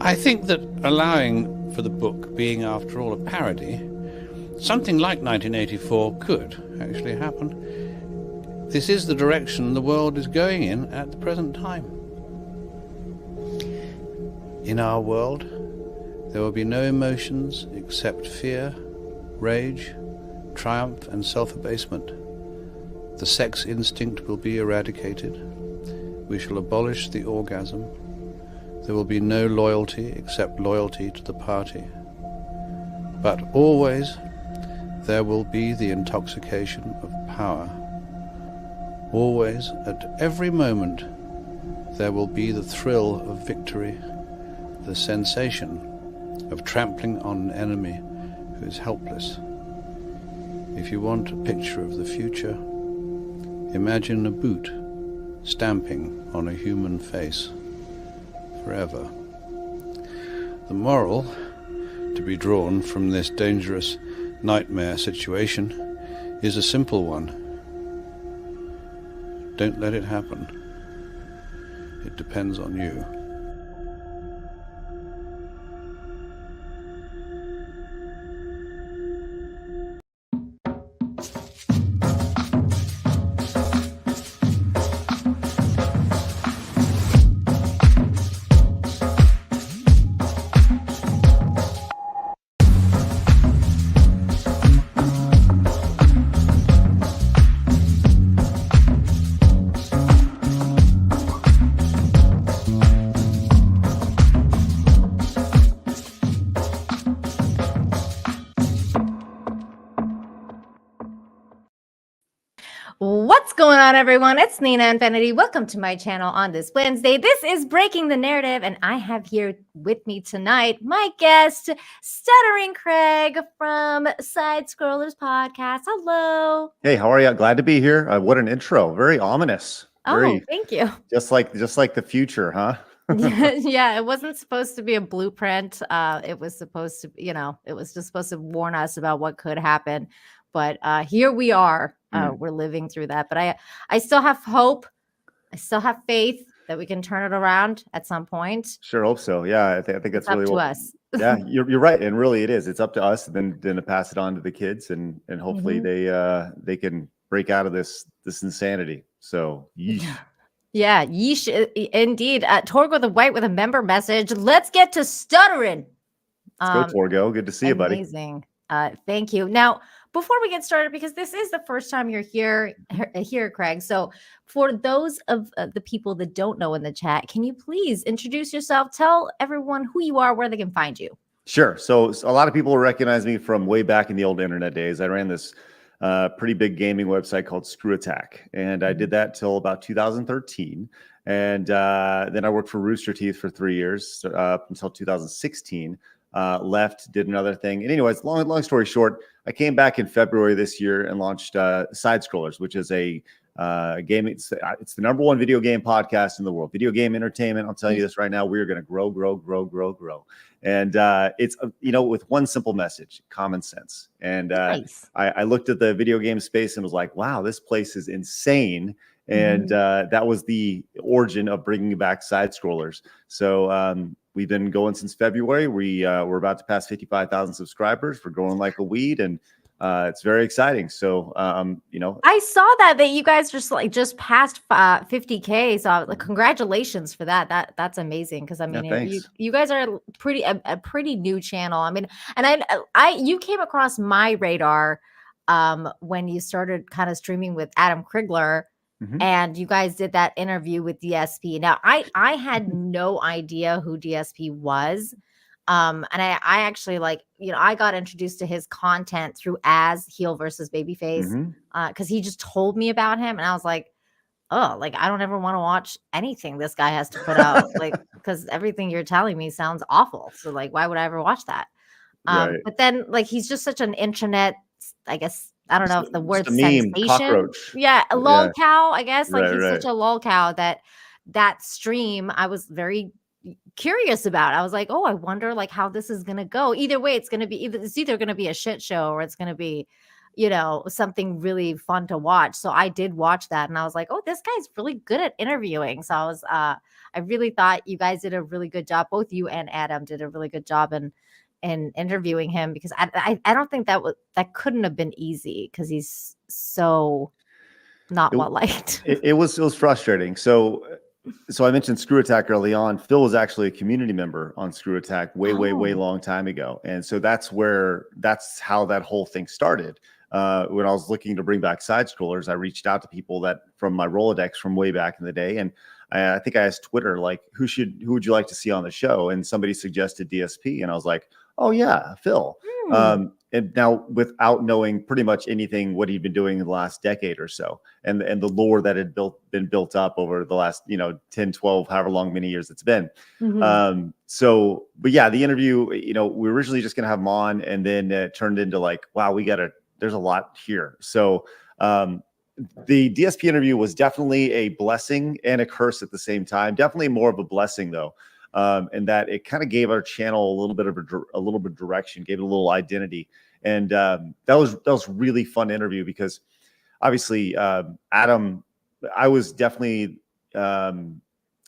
I think that allowing for the book being, after all, a parody, something like 1984 could actually happen. This is the direction the world is going in at the present time. In our world, there will be no emotions except fear, rage, triumph, and self-abasement. The sex instinct will be eradicated. We shall abolish the orgasm. There will be no loyalty except loyalty to the party. But always there will be the intoxication of power. Always, at every moment, there will be the thrill of victory, the sensation of trampling on an enemy who is helpless. If you want a picture of the future, imagine a boot stamping on a human face forever. The moral to be drawn from this dangerous nightmare situation is a simple one. Don't let it happen. It depends on you. What's going on, everyone? It's Nina Infinity. Welcome to my channel on this Wednesday. This is Breaking the Narrative, and I have here with me tonight my guest, Stuttering Craig from Side Scrollers Podcast. Hello. Hey, how are you? Glad to be here. What an intro. Very ominous. Oh, thank you. Just like the future, huh? Yeah, it wasn't supposed to be a blueprint. It was supposed to, it was just supposed to warn us about what could happen. But here we are. We're living through that. But I still have hope. I still have faith that we can turn it around at some point. Sure hope so. Yeah, I think that's really up to us. Yeah, you're right, and really it is. It's up to us, and then to pass it on to the kids, and hopefully they can break out of this insanity. So yeesh. Yeah, yeesh, indeed. Torgo the White with a member message. Let's get to stuttering. Let's go, Torgo. Good to see you, buddy. Amazing. Thank you. Now, before we get started, because this is the first time you're here, Craig. So for those of the people that don't know in the chat, can you please introduce yourself? Tell everyone who you are, where they can find you. Sure. So a lot of people recognize me from way back in the old internet days. I ran this pretty big gaming website called Screw Attack, and I did that till about 2013. And then I worked for Rooster Teeth for 3 years up until 2016. Left, did another thing. And anyways, long story short, I came back in February this year and launched Side Scrollers, which is a gaming. It's the #1 video game podcast in the world. Video game entertainment. I'll tell you this right now. We are going to grow. And it's, with one simple message, common sense. And Nice. I looked at the video game space and was like, wow, this place is insane. And that was the origin of bringing back Side Scrollers. So we've been going since February. We're about to pass 55,000 subscribers. We're growing like a weed, and it's very exciting. So I saw that you guys just passed 50K. So congratulations for that. That's amazing, because I mean, you guys are a pretty new channel. I mean, and you came across my radar when you started kind of streaming with Adam Krigler. And you guys did that interview with DSP. Now, I had no idea who DSP was. And I actually I got introduced to his content through As Heel versus Babyface, because he just told me about him. And I was like, oh, I don't ever want to watch anything this guy has to put out, because everything you're telling me sounds awful. So why would I ever watch that? Right. But then he's just such an internet, I guess, I don't know if the word meme, sensation. cockroach. Yeah, a lol cow, I guess. He's Right. such a lol cow that stream I was very curious about. I was like, oh, I wonder how this is gonna go. Either way, it's either gonna be a shit show, or it's gonna be, something really fun to watch. So I did watch that and I was like, oh, this guy's really good at interviewing. So I really thought you guys did a really good job. Both you and Adam did a really good job in interviewing him, because I don't think that couldn't have been easy, because he's so not well liked. It was frustrating. So I mentioned Screw Attack early on. Phil was actually a community member on Screw Attack way long time ago, and so that's how that whole thing started. When I was looking to bring back side scrollers, I reached out to people that from my Rolodex from way back in the day, and I think I asked Twitter, like, who would you like to see on the show? And somebody suggested DSP, and I was like, oh yeah, Phil. And now, without knowing pretty much anything what he'd been doing in the last decade or so, and the lore that had been built up over the last 10, 12, however long many years it's been. But yeah, the interview, we were originally just gonna have him on, and then it turned into like, wow, there's a lot here. So the DSP interview was definitely a blessing and a curse at the same time. Definitely more of a blessing though. And that it kind of gave our channel a little bit of direction, gave it a little identity, and that was really fun interview, because obviously Adam, I was definitely I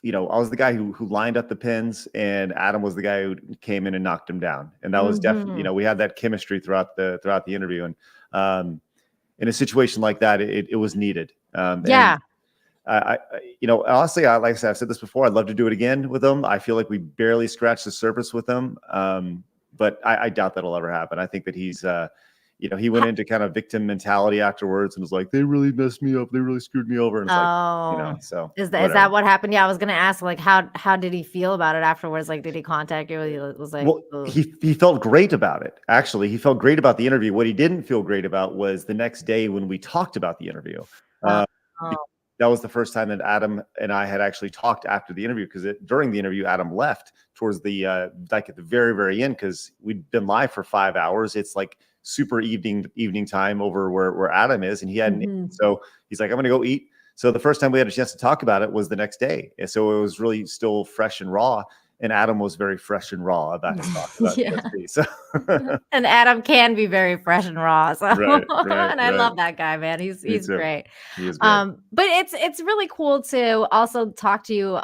was the guy who lined up the pins, and Adam was the guy who came in and knocked him down, and that was definitely we had that chemistry throughout the interview, and in a situation like that, it was needed. Yeah. Honestly, like I said, I've said this before, I'd love to do it again with them. I feel like we barely scratched the surface with them. But I doubt that'll ever happen. I think that he's, he went into kind of victim mentality afterwards and was like, they really messed me up. They really screwed me over. And it's so is that what happened? Yeah. I was going to ask, like, how did he feel about it afterwards? Like, did he contact you? He was like, well, he felt great about it. Actually, he felt great about the interview. What he didn't feel great about was the next day when we talked about the interview. That was the first time that Adam and I had actually talked after the interview, because during the interview, Adam left towards the like at the very, very end, because we'd been live for 5 hours. It's like super evening time over where Adam is, and he hadn't eaten. So he's like, I'm gonna go eat. So the first time we had a chance to talk about it was the next day. And so it was really still fresh and raw. And Adam was very fresh and raw about his talk about DSP. So and Adam can be very fresh and raw. So and I love that guy, man. He's great. He is great. But it's really cool to also talk to you,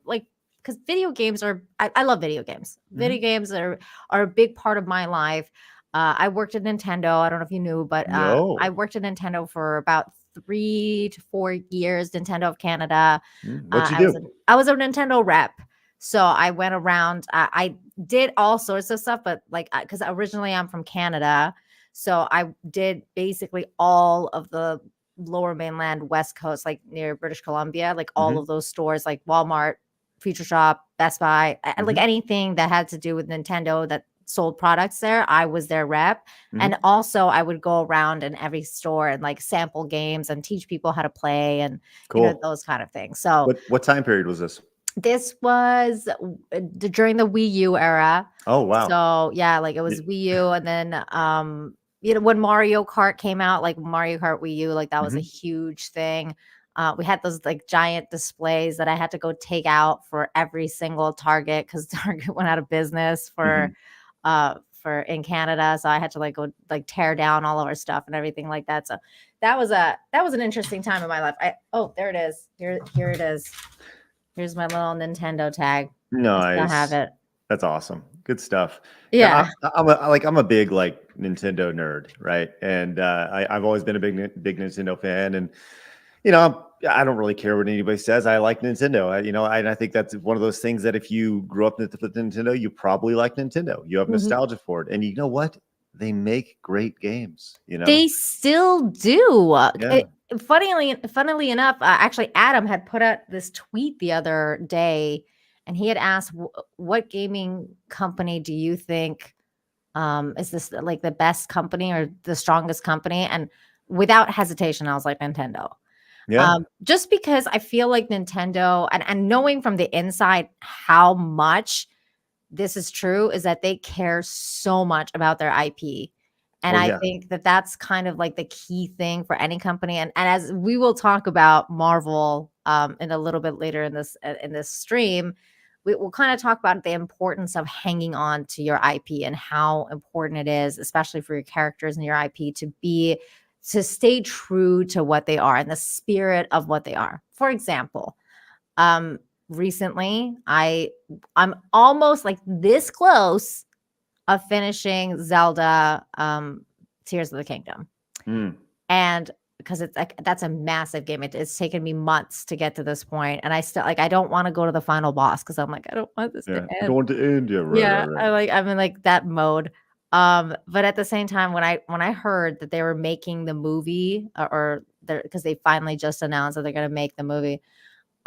like, because video games I love video games. Video games are a big part of my life. I worked at Nintendo. I don't know if you knew, but I worked at Nintendo for about 3 to 4 years. Nintendo of Canada. What'd you do? I was a Nintendo rep. So I went around, I did all sorts of stuff, but like, because originally I'm from Canada. So I did basically all of the lower mainland, West Coast, like near British Columbia, like all of those stores, like Walmart, Future Shop, Best Buy, like anything that had to do with Nintendo that sold products there, I was their rep. And also I would go around in every store and like sample games and teach people how to play and those kind of things. So what time period was this? This was during the Wii U era. Oh, wow. So yeah, like it was Wii U, and then when Mario Kart came out, like Mario Kart Wii U, like that was a huge thing. We had those like giant displays that I had to go take out for every single Target, because Target went out of business for in Canada. So I had to like go like tear down all of our stuff and everything like that. So that was an interesting time in my life. There it is. Here it is. Here's my little Nintendo tag. Nice. I have it. That's awesome. Good stuff. Yeah. I'm a big like Nintendo nerd, right? And I've always been a big Nintendo fan, and I don't really care what anybody says. I like Nintendo. I think that's one of those things that if you grew up with Nintendo, you probably like Nintendo. You have nostalgia for it, and you know what? They make great games. They still do. Yeah. Funnily enough, actually, Adam had put out this tweet the other day, and he had asked, "What gaming company do you think is this like the best company or the strongest company?" And without hesitation, I was like, Nintendo. Yeah. Just because I feel like Nintendo, and knowing from the inside how much this is true, is that they care so much about their IP. And I think that that's kind of like the key thing for any company. And as we will talk about Marvel in a little bit later in this stream, we'll kind of talk about the importance of hanging on to your IP and how important it is, especially for your characters and your IP, to stay true to what they are and the spirit of what they are. For example, recently I'm almost like this close of finishing Zelda Tears of the Kingdom. And because it's like that's a massive game. It's taken me months to get to this point, and I still like I don't want to go to the final boss because I'm like I don't want this to end. I don't want to end. Yeah, right. Yeah, right. I'm in like that mode. But at the same time, when I heard that they were making the movie, or because they finally just announced that they're gonna make the movie,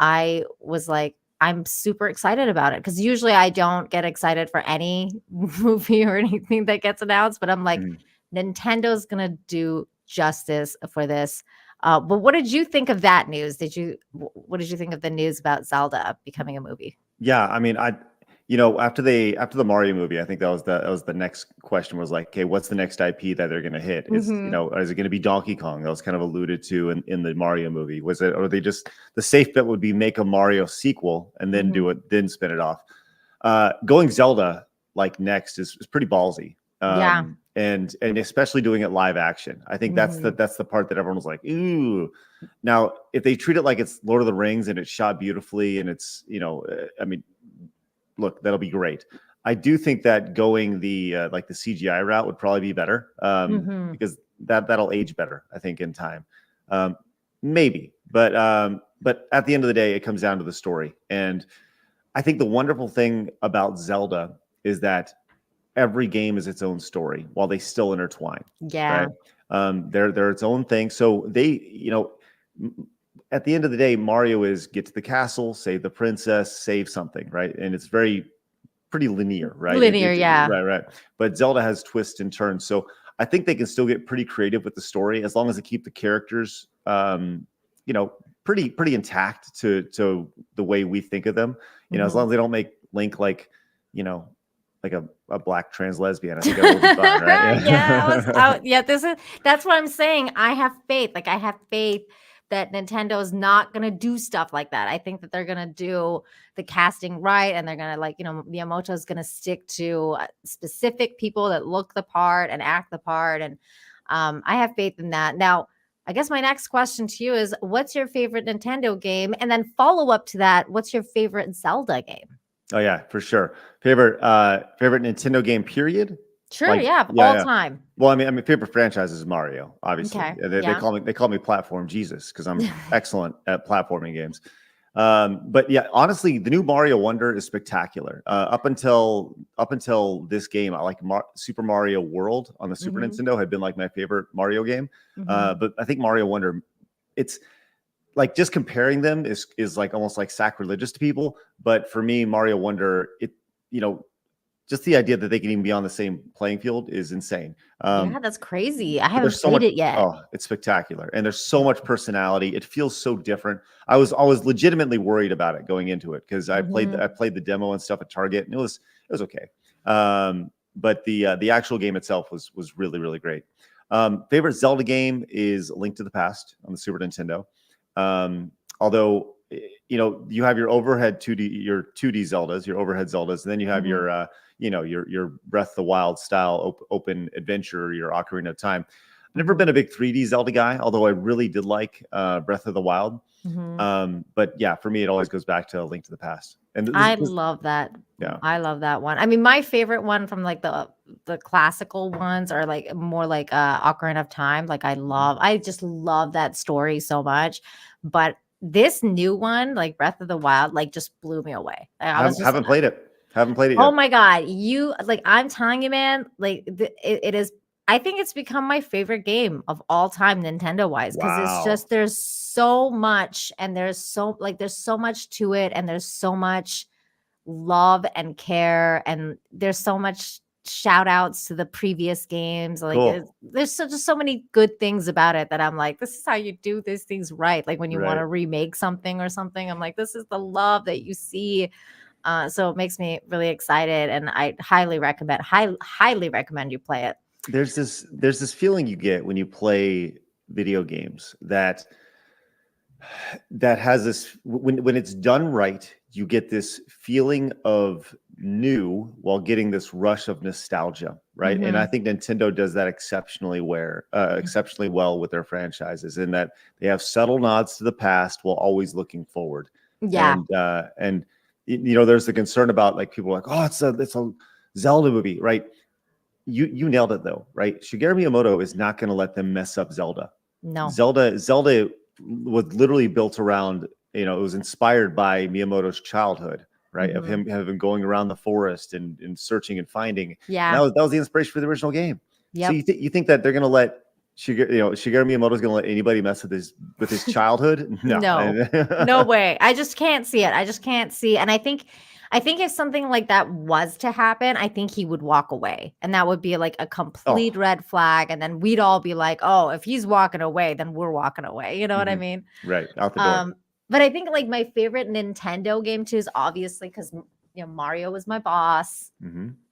I was like, I'm super excited about it because usually I don't get excited for any movie or anything that gets announced, but I'm like, Nintendo's gonna do justice for this. But what did you think of that news? What did you think of the news about Zelda becoming a movie? Yeah, I mean, after the Mario movie, I think that was the next question was like, okay, what's the next IP that they're going to hit? Is it going to be Donkey Kong? That was kind of alluded to in the Mario movie. Was it, or they just the safe bet would be make a Mario sequel and then then spin it off. Going Zelda like next is pretty ballsy. And especially doing it live action. I think that's the part that everyone was like, ooh. Now, if they treat it like it's Lord of the Rings and it's shot beautifully and it's, I mean, look, that'll be great. I do think that going the like the CGI route would probably be better because that'll age better, I think, in time. Maybe, but at the end of the day, it comes down to the story. And I think the wonderful thing about Zelda is that every game is its own story while they still intertwine. Yeah. Right? They're its own thing. So they, at the end of the day, Mario is get to the castle, save the princess, save something, right? And it's pretty linear, right? Yeah. Right. But Zelda has twists and turns. So I think they can still get pretty creative with the story as long as they keep the characters, pretty intact to the way we think of them. As long as they don't make Link like a black trans lesbian. I think that would be fun, right? That's what I'm saying. I have faith. Like I have faith that Nintendo is not going to do stuff like that. I think that they're going to do the casting right. And they're going to Miyamoto is going to stick to specific people that look the part and act the part. And I have faith in that. Now, I guess my next question to you is, what's your favorite Nintendo game? And then follow up to that, what's your favorite Zelda game? Oh yeah, for sure. Favorite Nintendo game, period. Sure, all time. Well, I mean, favorite franchise is Mario, obviously. Okay, they call me platform Jesus because I'm excellent at platforming games. But yeah, honestly, the new Mario Wonder is spectacular. Up until this game, I like Super Mario World on the Super Nintendo had been like my favorite Mario game. But I think Mario Wonder, it's like just comparing them is like almost like sacrilegious to people. But for me, Mario Wonder, just the idea that they can even be on the same playing field is insane. Yeah, that's crazy. I haven't played it yet. Oh, it's spectacular. And there's so much personality. It feels so different. I was legitimately worried about it going into it because I played the demo and stuff at Target and it was okay. But the actual game itself was really, really great. Favorite Zelda game is Link to the Past on the Super Nintendo. Although you have your overhead 2D Zeldas, your overhead Zeldas, and then you have your Breath of the Wild style open adventure, your Ocarina of Time. I've never been a big 3D Zelda guy, although I really did like Breath of the Wild. But yeah, for me, it always goes back to Link to the Past. And I love that. Yeah, I love that one. I mean, my favorite one from like the classical ones are like more like Ocarina of Time. Like I just love that story so much. But this new one, like Breath of the Wild, like just blew me away. I haven't played it. Haven't played it yet. Oh my God. I'm telling you, man, like it is. I think it's become my favorite game of all time, Nintendo wise, because it's just, there's so much and there's so much to it. And there's so much love and care. And there's so much shout outs to the previous games. Like Cool. there's just so many good things about it that I'm like, this is how you do these things right. Like when you want to remake something or something, I'm like, this is the love that you see. So it makes me really excited, and I highly recommend you play it. There's this feeling you get when you play video games that that has this, when it's done right, you get this feeling of new while getting this rush of nostalgia, right? And I think Nintendo does that exceptionally well with their franchises, in that they have subtle nods to the past while always looking forward. Yeah. And you know, there's the concern about, like, people are like, oh, it's a Zelda movie, right? You nailed it though, right? Shigeru Miyamoto is not going to let them mess up Zelda. No. Zelda was literally built around, you know, it was inspired by Miyamoto's childhood, right? Of him having going around the forest and searching and finding. Yeah. And that was the inspiration for the original game. Yep. So you think that they're going to let Shigeru Miyamoto's going to let anybody mess with his childhood? No. No way. I just can't see it. I just can't see. And I think if something like that was to happen, I think he would walk away, and that would be like a complete red flag. And then we'd all be like, oh, if he's walking away, then we're walking away. You know what I mean? Right. Out the door. But I think like my favorite Nintendo game too is obviously, because, you know, Mario was my boss.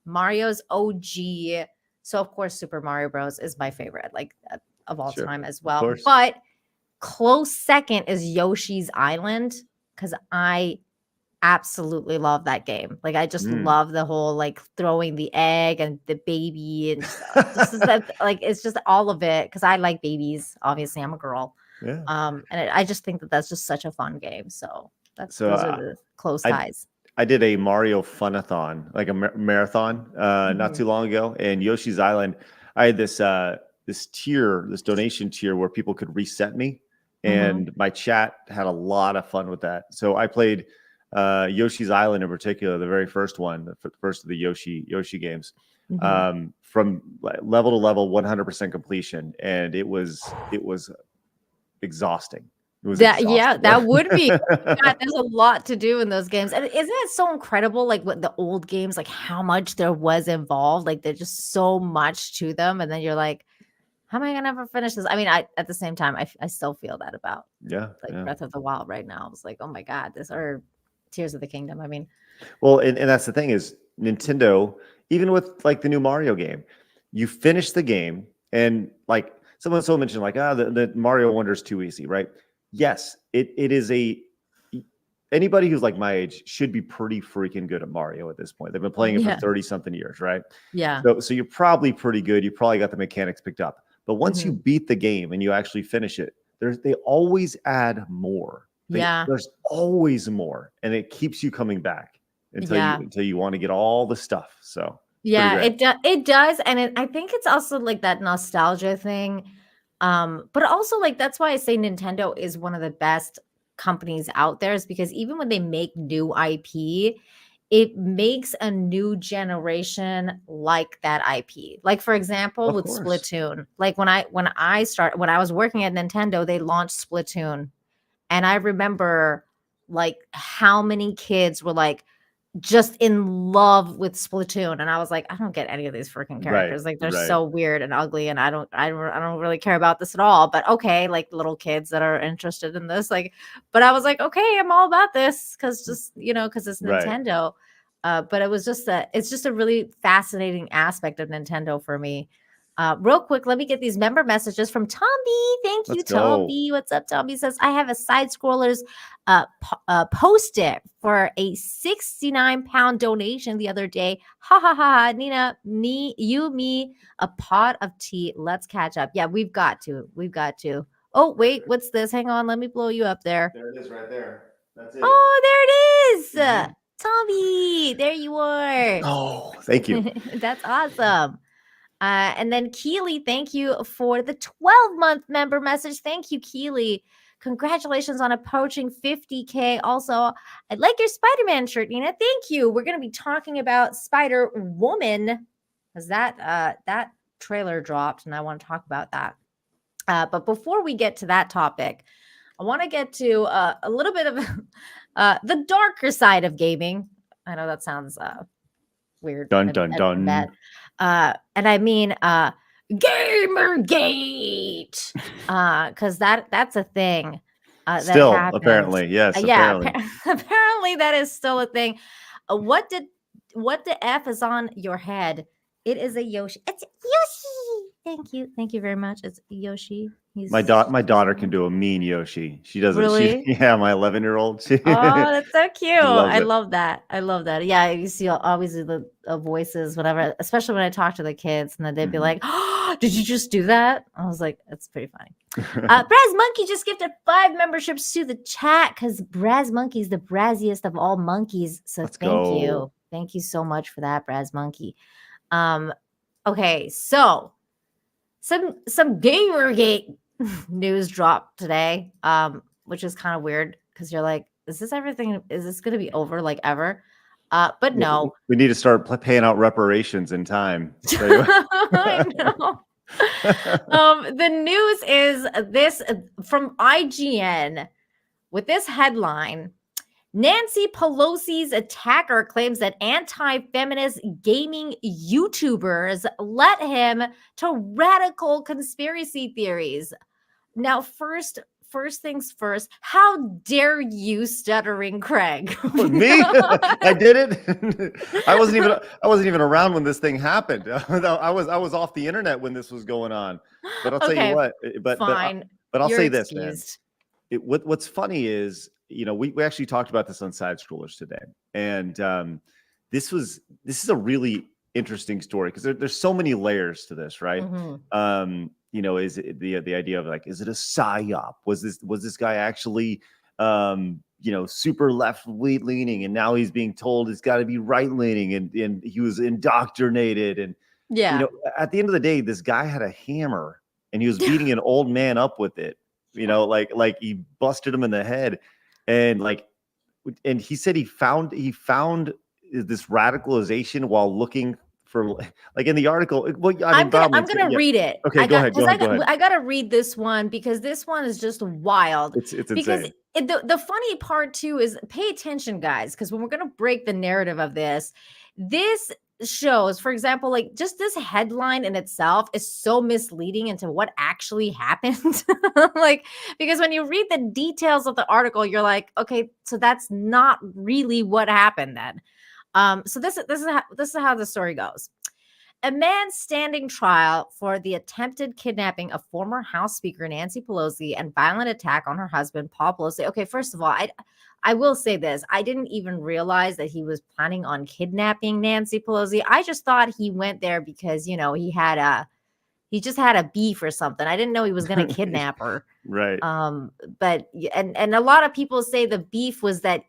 Mario's OG. So of course, Super Mario Bros. Is my favorite, like, of all time as well. But close second is Yoshi's Island, because I absolutely love that game. Like, I just love the whole, like, throwing the egg and the baby and this is that, like, it's just all of it, because I like babies. Obviously, I'm a girl. Yeah. I just think that that's just such a fun game. So those are the close ties. I did a Mario Funathon, like a marathon, not too long ago. And Yoshi's Island, I had this donation tier where people could reset me, and my chat had a lot of fun with that. So I played Yoshi's Island in particular, the very first one, the first of the Yoshi games, from level to level, 100% completion, and it was exhausting. That would be. God, there's a lot to do in those games, and isn't it so incredible? Like, what the old games, like how much there was involved. Like, there's just so much to them, and then you're like, how am I gonna ever finish this? I mean, at the same time, I still feel that about Breath of the Wild right now. I was like, oh my God, this or Tears of the Kingdom. I mean, well, and that's the thing is, Nintendo, even with like the new Mario game, you finish the game, and like someone mentioned, like, the Mario Wonder is too easy, right? Yes, it is anybody who's like my age should be pretty freaking good at Mario at this point. They've been playing it for 30 something years, right? Yeah. So you're probably pretty good. You probably got the mechanics picked up. But once you beat the game and you actually finish it, they always add more. There's always more, and it keeps you coming back until you want to get all the stuff. So yeah, it does, and I think it's also like that nostalgia thing. But also, like, that's why I say Nintendo is one of the best companies out there, is because even when they make new IP, it makes a new generation like that IP. Like, for example, with Splatoon, like when I was working at Nintendo, they launched Splatoon, and I remember like how many kids were like just in love with Splatoon, and I was like, I don't get any of these freaking characters. Like, they're so weird and ugly, and I don't really care about this at all. But okay, like little kids that are interested in this, like, but I was like, okay, I'm all about this because because it's Nintendo. But it's just a really fascinating aspect of Nintendo for me. Real quick, let me get these member messages from Tomby. Thank you, Tomby. What's up, Tomby? Says, I have a side scrollers post-it for a 69-pound donation the other day. Ha ha ha. Nina, me, a pot of tea. Let's catch up. Yeah, we've got to. Oh, wait, what's this? Hang on, let me blow you up there. There it is right there. That's it. Oh, there it is. Tomby, there you are. Oh, thank you. That's awesome. And then Keely, thank you for the 12-month member message. Thank you, Keely. Congratulations on approaching 50K. Also, I like your Spider-Man shirt, Nina. Thank you. We're going to be talking about Spider-Woman, because that trailer dropped, and I want to talk about that. But before we get to that topic, I want to get to a little bit of the darker side of gaming. I know that sounds weird. Dun, dun, dun. And I mean Gamergate, because that's a thing. Still, that apparently, yes. Apparently that is still a thing. What the F is on your head, It is a Yoshi. It's Yoshi. Thank you very much. It's Yoshi. My daughter can do a mean Yoshi. She doesn't. Really? Yeah, my 11-year-old. Oh, that's so cute. I it. love that. I love that. Yeah, you see obviously the voices, whatever, especially when I talk to the kids and then they'd be like, oh, did you just do that? I was like, that's pretty funny. Braz Monkey just gifted 5 memberships to the chat because Braz Monkey is the brazziest of all monkeys. So thank you. Thank you so much for that, Braz Monkey. Okay, so some Gamergate news dropped today, which is kind of weird because you're like, is this everything? Is this going to be over like ever? But no. We need to start paying out reparations in time. I know. The news is this from IGN with this headline. Nancy Pelosi's attacker claims that anti-feminist gaming YouTubers led him to radical conspiracy theories. Now, first things first, how dare you, Stuttering Craig? Me? I did it. I wasn't even around when this thing happened. I was off the internet when this was going on. But I'll tell you what. But I'll say this, man. What's funny is, you know, we actually talked about this on Side Scrollers today, and this is a really interesting story because there's so many layers to this, right? You know, is it the idea of like, is it a psyop? Was this guy actually, you know, super left leaning, and now he's being told it's got to be right leaning, and he was indoctrinated, and you know, at the end of the day, this guy had a hammer and he was beating an old man up with it. You know, like he busted him in the head. And he said he found this radicalization while looking for, like, in the article. Well, I'm gonna read it. Okay, go ahead. I gotta read this one because this one is just wild. It's because insane. The funny part too is, pay attention, guys, because when we're gonna break the narrative of this shows, for example, like just this headline in itself is so misleading into what actually happened. Like, because when you read the details of the article, you're like, okay, so that's not really what happened then. So this is how the story goes. A man standing trial for the attempted kidnapping of former House Speaker Nancy Pelosi and violent attack on her husband, Paul Pelosi. Okay, first of all, I will say this. I didn't even realize that he was planning on kidnapping Nancy Pelosi. I just thought he went there because, you know, he just had a beef or something. I didn't know he was going to kidnap her. Right. But a lot of people say the beef was that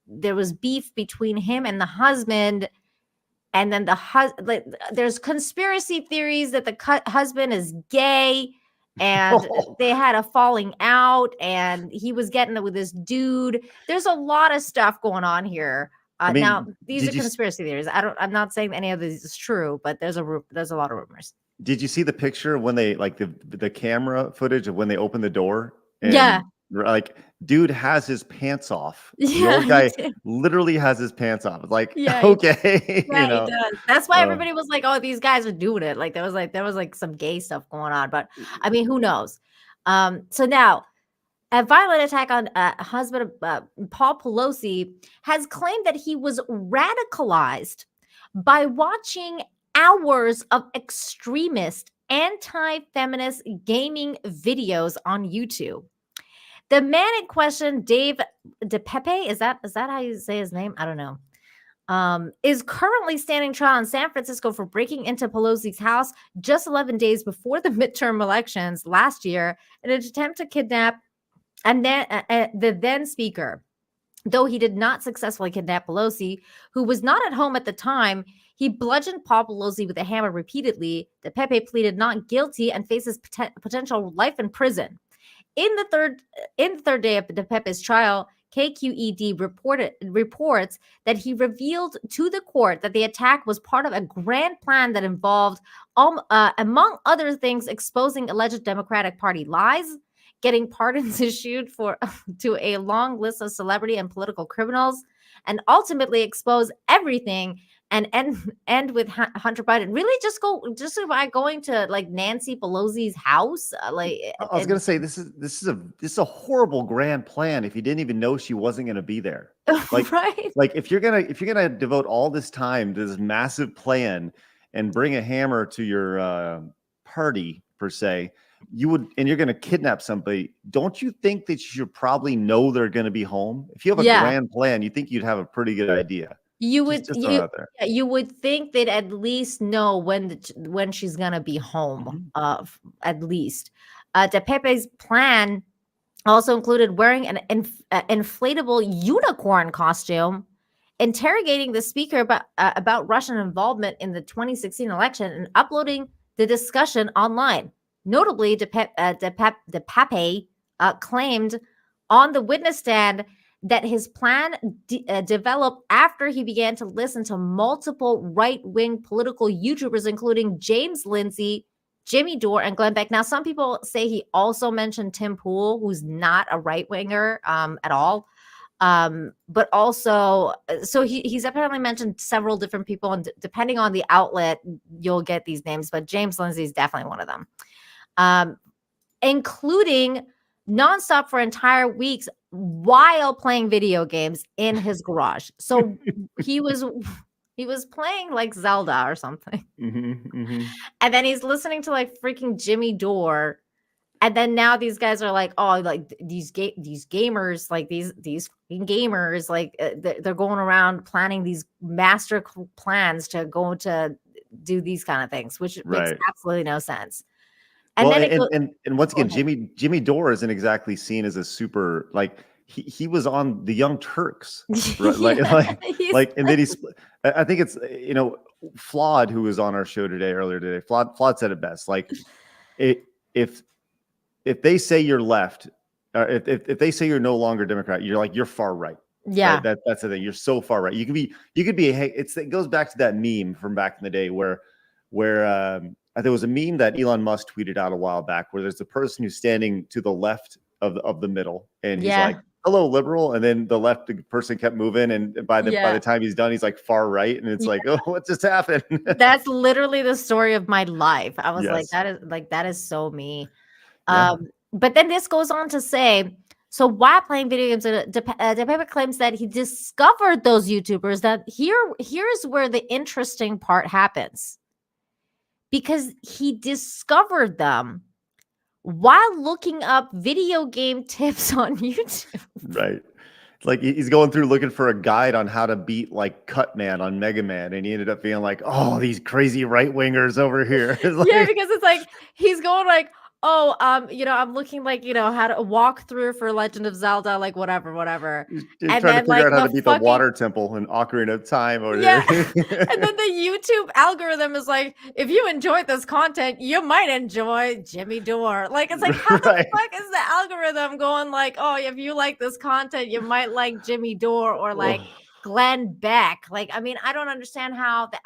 there was beef between him and the husband. And then there's conspiracy theories that the husband is gay and they had a falling out and he was getting it with this dude. There's a lot of stuff going on here. Now, these are conspiracy theories. I'm not saying any of this is true, but there's a lot of rumors. Did you see the picture when they, like, the camera footage of when they opened the door? And, yeah. Like, dude has his pants off. The old guy literally has his pants off. It's like, okay. Yeah, you know? He does. That's why everybody was like, oh, these guys are doing it. Like there was some gay stuff going on, but I mean, who knows? So now a violent attack on husband Paul Pelosi has claimed that he was radicalized by watching hours of extremist anti-feminist gaming videos on YouTube. The man in question, Dave DePepe, is that how you say his name? I don't know. Is currently standing trial in San Francisco for breaking into Pelosi's house just 11 days before the midterm elections last year in an attempt to kidnap the then speaker. Though he did not successfully kidnap Pelosi, who was not at home at the time, he bludgeoned Paul Pelosi with a hammer repeatedly. DePepe pleaded not guilty and faces potential life in prison. In the third day of DePepe's trial, KQED reports that he revealed to the court that the attack was part of a grand plan that involved, among other things, exposing alleged Democratic Party lies, getting pardons issued to a long list of celebrity and political criminals, and ultimately expose everything and end with Hunter Biden. Really, just by going to like Nancy Pelosi's house. I was gonna say this is a horrible grand plan. If you didn't even know she wasn't gonna be there, like right? Like if you're gonna devote all this time to this massive plan, and bring a hammer to your party per se, and you're going to kidnap somebody, don't you think that you should probably know they're going to be home? If you have a grand plan, you think you'd have a pretty good idea. You would think they'd at least know when she's gonna be home. At least. De Pepe's plan also included wearing an inflatable unicorn costume, interrogating the speaker about Russian involvement in the 2016 election, and uploading the discussion online. Notably, De Pepe claimed on the witness stand that his plan developed after he began to listen to multiple right-wing political YouTubers, including James Lindsay, Jimmy Dore, and Glenn Beck. Now, some people say he also mentioned Tim Pool, who's not a right-winger at all. But also, so he's apparently mentioned several different people, and depending on the outlet, you'll get these names. But James Lindsay is definitely one of them, including nonstop for entire weeks while playing video games in his garage. So he was playing like Zelda or something. And then he's listening to like freaking Jimmy Dore. And then now these guys are like, oh, like these gamers, like these gamers, like they're going around planning these master plans to go to do these kind of things, which makes absolutely no sense. And and once again, Jimmy Dore isn't exactly seen as a super, like he was on the Young Turks, right? And then I think it's Flawed, who was on our show earlier today. Flawed said it best. Like if they say you're left, if they say you're no longer Democrat, you're far right. Yeah, right? That's the thing. You're so far right. You could be. Hey, it goes back to that meme from back in the day where there was a meme that Elon Musk tweeted out a while back where there's a person who's standing to the left of the middle, and he's like, "Hello, liberal," and then the person kept moving, and by the time he's done, he's like far right, and it's like, oh, what just happened? That's literally the story of my life. I was like, that is so me. But then this goes on to say, so while playing video games, De Pepe claims that he discovered those YouTubers. That here's where the interesting part happens. Because he discovered them while looking up video game tips on YouTube. Right. It's like he's going through looking for a guide on how to beat like Cutman on Mega Man, and he ended up being like, oh, these crazy right-wingers over here. Because it's like he's going like, oh, I'm looking like, how to walk through for Legend of Zelda, like whatever. He's trying to figure out how to beat the water temple in Ocarina of Time over here. And then the YouTube algorithm is like, if you enjoyed this content, you might enjoy Jimmy Dore. Like, it's like, how the fuck is the algorithm going like, oh, if you like this content, you might like Jimmy Dore or like Glenn Beck. Like, I mean, I don't understand how the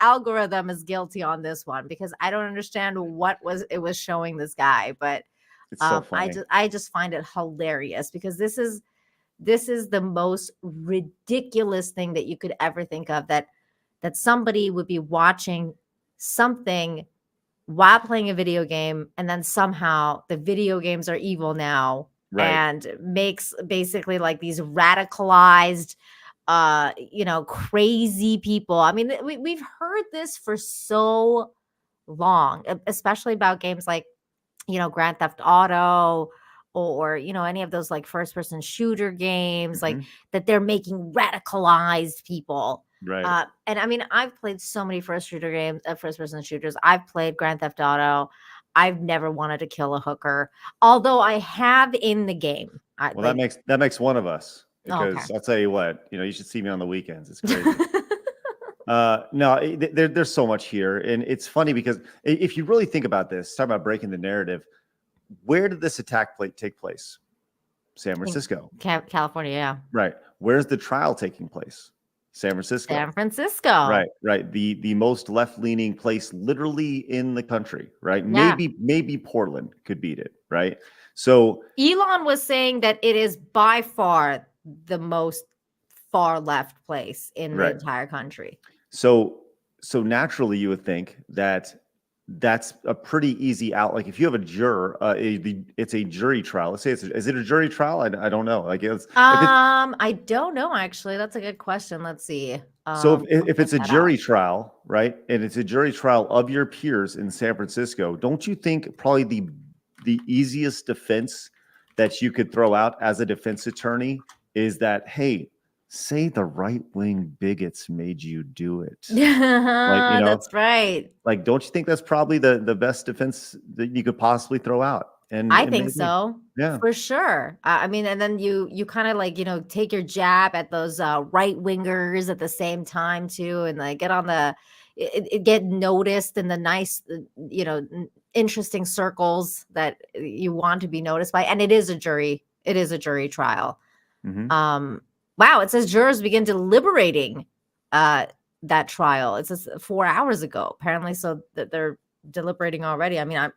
algorithm is guilty on this one, because I don't understand what it was showing this guy, but it's so funny. I just find it hilarious, because this is the most ridiculous thing that you could ever think of, that somebody would be watching something while playing a video game, and then somehow the video games are evil now, and makes basically like these radicalized crazy people. I mean, we've heard this for so long, especially about games like, Grand Theft Auto or, any of those like first person shooter games, like that they're making radicalized people. Right. And I mean, I've played so many first person shooters. I've played Grand Theft Auto. I've never wanted to kill a hooker, although I have in the game. That makes one of us. Because I'll tell you what, you should see me on the weekends. It's crazy. No, there's so much here. And it's funny because if you really think about this, talking about breaking the narrative, where did this attack take place? San Francisco. California, yeah. Right. Where's the trial taking place? San Francisco. San Francisco. Right. The most left-leaning place literally in the country, right? Yeah. Maybe Portland could beat it, right? So Elon was saying that it is by far the most far left place in the entire country. So naturally you would think that that's a pretty easy out. Like if you have a juror, it's a jury trial. Let's say is it a jury trial? I don't know. Like I don't know actually. That's a good question. Let's see. So if it's a jury trial, right, and it's a jury trial of your peers in San Francisco, don't you think probably the easiest defense that you could throw out as a defense attorney is that, hey, say the right-wing bigots made you do it. Like, that's right. Like, don't you think that's probably the best defense that you could possibly throw out? And I think so. Yeah, for sure. I mean, and then you kind of like, take your jab at those right wingers at the same time too, and like get on get noticed in the nice, interesting circles that you want to be noticed by. And it is a jury trial. Wow, it says jurors begin deliberating that trial. It says 4 hours ago, apparently, so that they're deliberating already. I mean,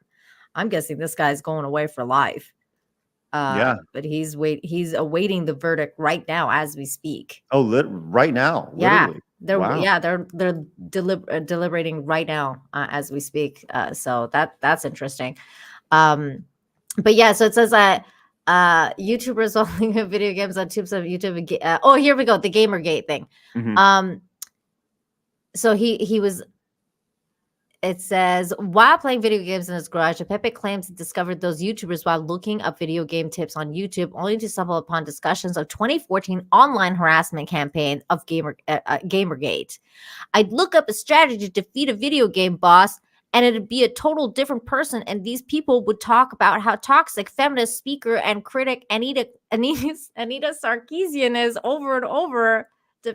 I'm guessing this guy's going away for life. But he's awaiting the verdict right now as we speak. Oh, right now, literally. Yeah, they're deliberating right now as we speak. So that's interesting. But yeah, so it says that YouTubers only have video games on tubes of YouTube. Oh, here we go, the Gamergate thing. So he was. It says, while playing video games in his garage, Pepe claims he discovered those YouTubers while looking up video game tips on YouTube, only to stumble upon discussions of 2014 online harassment campaign of Gamergate. I'd look up a strategy to defeat a video game boss, and it'd be a total different person, and these people would talk about how toxic feminist speaker and critic Anita Sarkeesian is over and over,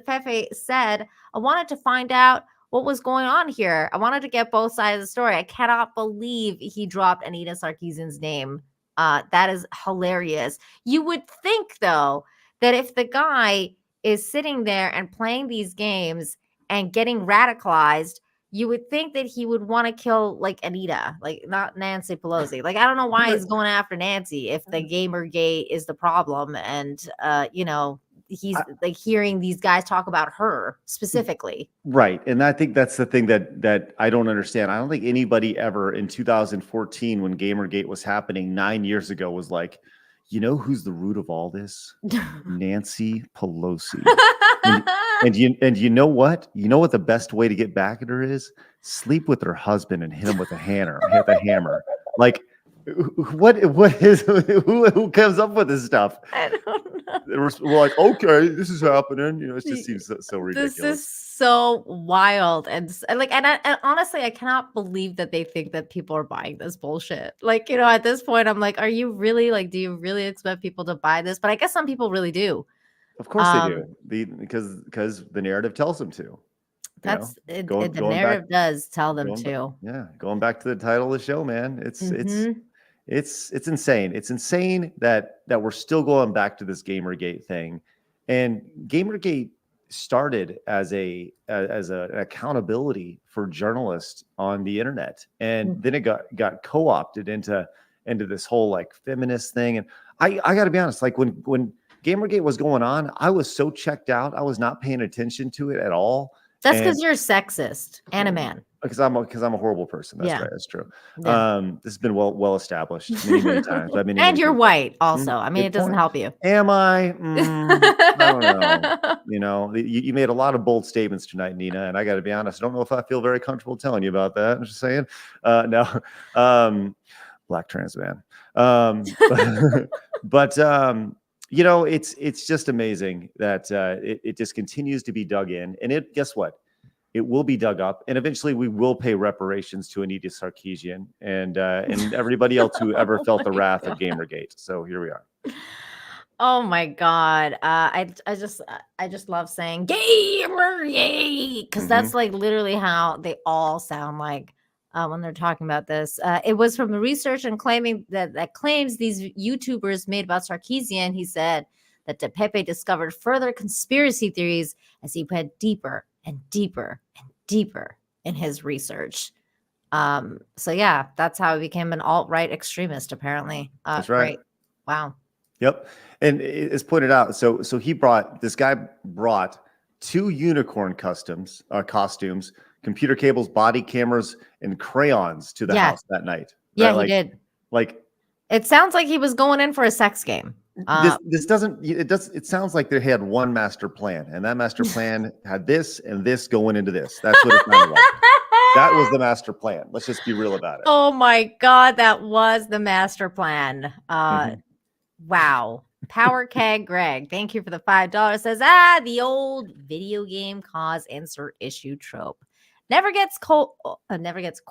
Pepe said. I wanted to find out what was going on here. I wanted to get both sides of the story. I cannot believe he dropped Anita Sarkeesian's name. That is hilarious. You would think, though, that if the guy is sitting there and playing these games and getting radicalized, you would think that he would want to kill like Anita, like not Nancy Pelosi. Like, I don't know why he's going after Nancy if the Gamergate is the problem. And, he's like hearing these guys talk about her specifically. Right. And I think that's the thing that I don't understand. I don't think anybody ever in 2014, when Gamergate was happening 9 years ago, was like, who's the root of all this? Nancy Pelosi. and you know what? You know what the best way to get back at her is? Sleep with her husband and hit him with a hammer. Like, what is who comes up with this stuff? I don't know. We're like, okay, this is happening. It just seems so ridiculous. This is so wild, and honestly, I cannot believe that they think that people are buying this bullshit. Like, at this point, I'm like, are you really do you really expect people to buy this? But I guess some people really do. Of course they do, because the narrative tells them to. The narrative does tell them to. Going back to the title of the show, man, it's insane. It's insane that we're still going back to this Gamergate thing, and Gamergate started as an accountability for journalists on the internet, and then it got co-opted into this whole like feminist thing. And I got to be honest, like when Gamergate was going on, I was so checked out. I was not paying attention to it at all. That's because you're sexist and a man. Because I'm a horrible person. That's right. That's true. Yeah. This has been well established many times. And you're white also. I mean, it doesn't help you. Am I? I don't know. You made a lot of bold statements tonight, Nina, and I got to be honest. I don't know if I feel very comfortable telling you about that. I'm just saying. No, black trans man. But it's just amazing that it just continues to be dug in, and guess what? It will be dug up, and eventually we will pay reparations to Anita Sarkeesian and everybody else who ever felt the wrath of Gamergate. So here we are. Oh my God. I just love saying Gamergate, because that's like literally how they all sound like when they're talking about this. It was from the research and claiming that claims these YouTubers made about Sarkeesian. He said that Pepe discovered further conspiracy theories as he went deeper and deeper and deeper in his research. So yeah, that's how he became an alt-right extremist, apparently. That's right. Great. Wow. Yep. And it's pointed out. So this guy brought 2 unicorn costumes computer cables, body cameras, and crayons to the house that night. Right? Yeah, he did. Like, it sounds like he was going in for a sex game. It sounds like they had one master plan, and that master plan had this and this going into this. That's what it sounded like. That was the master plan. Let's just be real about it. Oh my God, that was the master plan. Wow. Power Keg Greg, thank you for the $5. Says, the old video game cause insert issue trope. Never gets cold. Never gets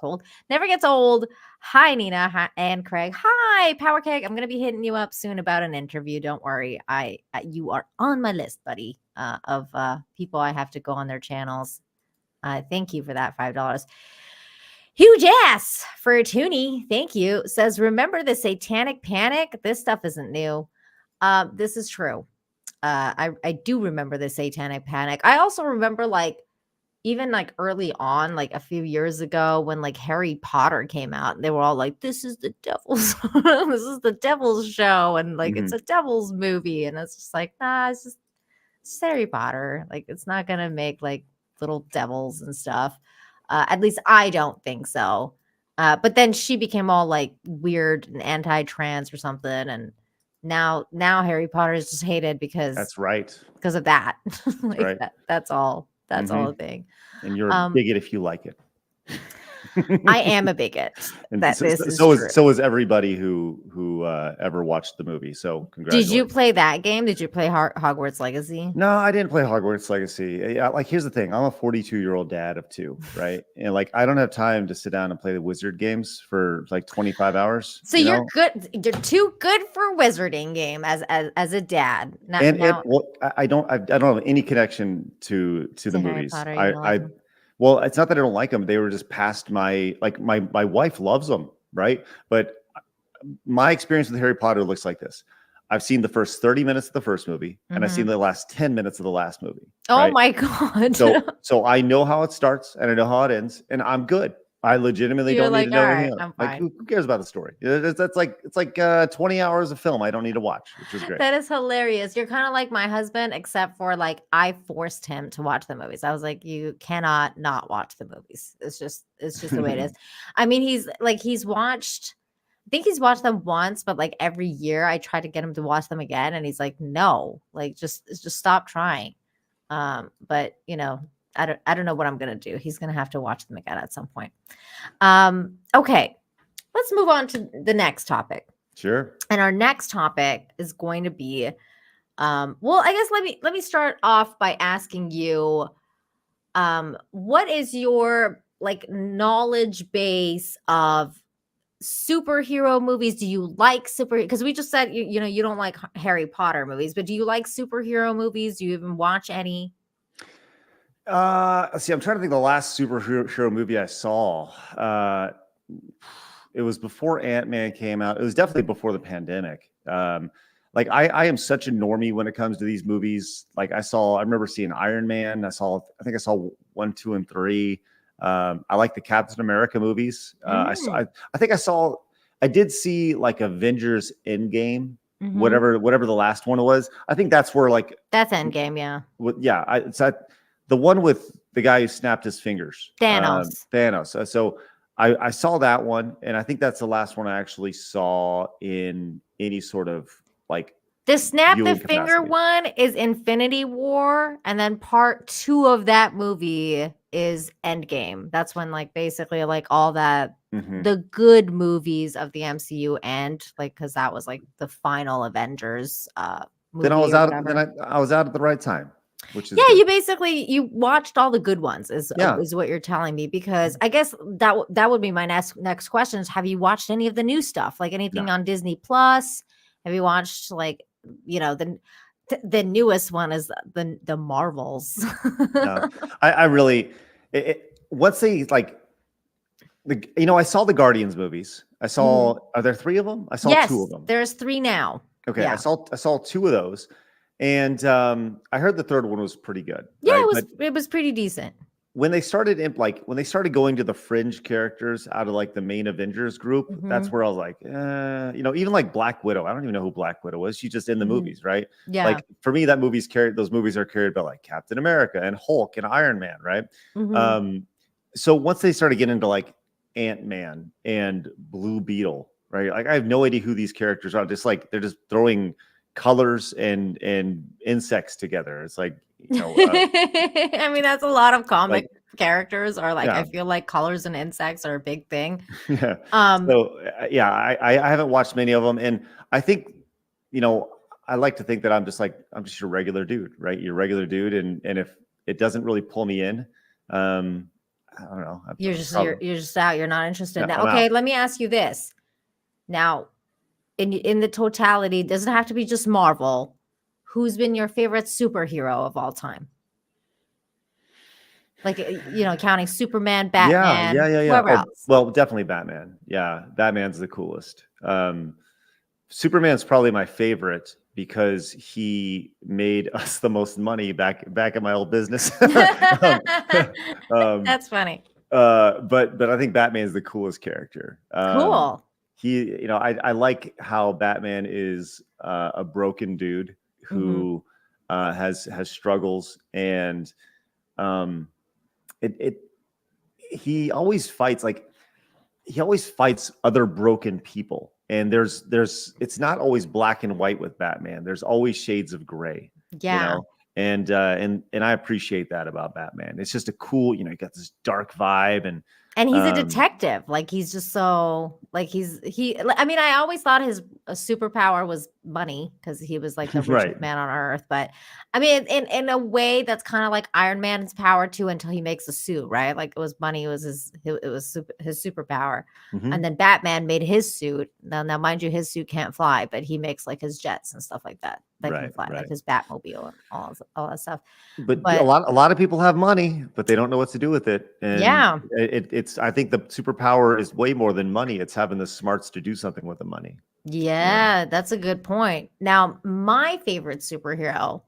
old. Hi, Nina and Craig. Hi, Power Keg. I'm gonna be hitting you up soon about an interview. Don't worry. You are on my list, buddy, of people I have to go on their channels. Thank you for that $5. Huge ass for a toonie. Thank you. Says, remember the satanic panic? This stuff isn't new. This is true. I do remember the satanic panic. I also remember even early on, a few years ago when Harry Potter came out, and they were all like, this is the devil's this is the devil's show, and it's a devil's movie. And it's just nah, it's Harry Potter. It's not gonna make little devils and stuff. At least I don't think so. But then she became all weird and anti-trans or something, and now Harry Potter is just hated because that's right. Because of that. Right. That's all. That's all a thing. And you're a bigot if you like it. I am a bigot. So is everybody who ever watched the movie. So congratulations. Did you play that game? Did you play Hogwarts Legacy? No, I didn't play Hogwarts Legacy. Here's the thing. I'm a 42-year-old dad of 2, right? And I don't have time to sit down and play the wizard games for 25 hours. So you're good. You're too good for wizarding game as a dad. I don't have any connection to the movies. Well, it's not that I don't like them. They were just past my wife loves them, right? But my experience with Harry Potter looks like this. I've seen the first 30 minutes of the first movie, and I've seen the last 10 minutes of the last movie. Oh right? my God. So I know how it starts and I know how it ends, and I'm good. I legitimately don't need to know anything else. Who cares about the story? It's like 20 hours of film I don't need to watch, which is great. That is hilarious. You're kind of like my husband, except for I forced him to watch the movies. I was like, you cannot not watch the movies. It's just the way it is. I mean, he's watched, I think he's watched them once, but every year I try to get him to watch them again, and he's like, no, just stop trying. But I don't know what I'm going to do. He's going to have to watch them again at some point. Okay, let's move on to the next topic. Sure. And our next topic is going to be, well, I guess let me start off by asking you, what is your knowledge base of superhero movies? Do you like because we just said you don't like Harry Potter movies, but do you like superhero movies? Do you even watch any? See, I'm trying to think the last superhero movie I saw. It was before Ant-Man came out. It was definitely before the pandemic. I am such a normie when it comes to these movies. I remember seeing Iron Man. I think I saw 1, 2, and 3. I like the Captain America movies. I did see Avengers Endgame. Whatever the last one was. I think that's where that's Endgame, yeah. The one with the guy who snapped his fingers. Thanos. So I saw that one, and I think that's the last one I actually saw in any sort of the snap the finger one is Infinity War, and then part 2 of that movie is Endgame. That's when basically all that the good movies of the MCU end, because that was the final Avengers movie. Then I was out. I was out at the right time. Which is good. You watched all the good ones is what you're telling me, because I guess that would be my next question is, have you watched any of the new stuff, anything on Disney Plus? Have you watched the newest one is the Marvels? No, I really once they I saw the Guardians movies. I saw are there 3 of them? I saw 2 of them. There's 3 now. Okay, yeah. I saw 2 of those. And I heard the third one was pretty good. Yeah, right? it was pretty decent. When they started going to the fringe characters out of the main Avengers group, that's where I was like, even Black Widow. I don't even know who Black Widow is. She's just in the movies, right? Yeah. For me, those movies are carried by Captain America and Hulk and Iron Man, right? so once they started getting into like Ant-Man and Blue Beetle, right? Like I have no idea who these characters are. Just like they're just throwing colors and insects together. It's like, I mean, that's a lot of comic characters, or like, yeah. I feel like colors and insects are a big thing. Yeah. So yeah, I haven't watched many of them, and I think, I like to think that I'm just your regular dude, right? You're a regular dude, and if it doesn't really pull me in, I don't know. You're just out. You're not interested. Yeah, Now, okay, let me ask you this. Now, in the totality, it doesn't have to be just Marvel. Who's been your favorite superhero of all time? Like, counting Superman, Batman, whoever else. Well, definitely Batman. Yeah, Batman's the coolest. Superman's probably my favorite because he made us the most money back at my old business. That's funny. But I think Batman's the coolest character. Cool. He, I like how Batman is a broken dude who has struggles, and he always fights other broken people. And it's not always black and white with Batman. There's always shades of gray. Yeah. And I appreciate that about Batman. It's just a cool, he got this dark vibe, and he's a detective. Like, he's just so like I mean, I always thought his superpower was money, because he was like the richest man on earth. But I mean, in a way, that's kind of like Iron Man's power too, until he makes a suit, right? Like, it was money, it was his superpower. And then Batman made his suit. Now, mind you, his suit can't fly, but he makes like his jets and stuff like that can fly, like his Batmobile and all that stuff. But a lot of people have money, but they don't know what to do with it. And yeah, I think the superpower is way more than money. It's having the smarts to do something with the money. Yeah, that's a good point. Now, my favorite superhero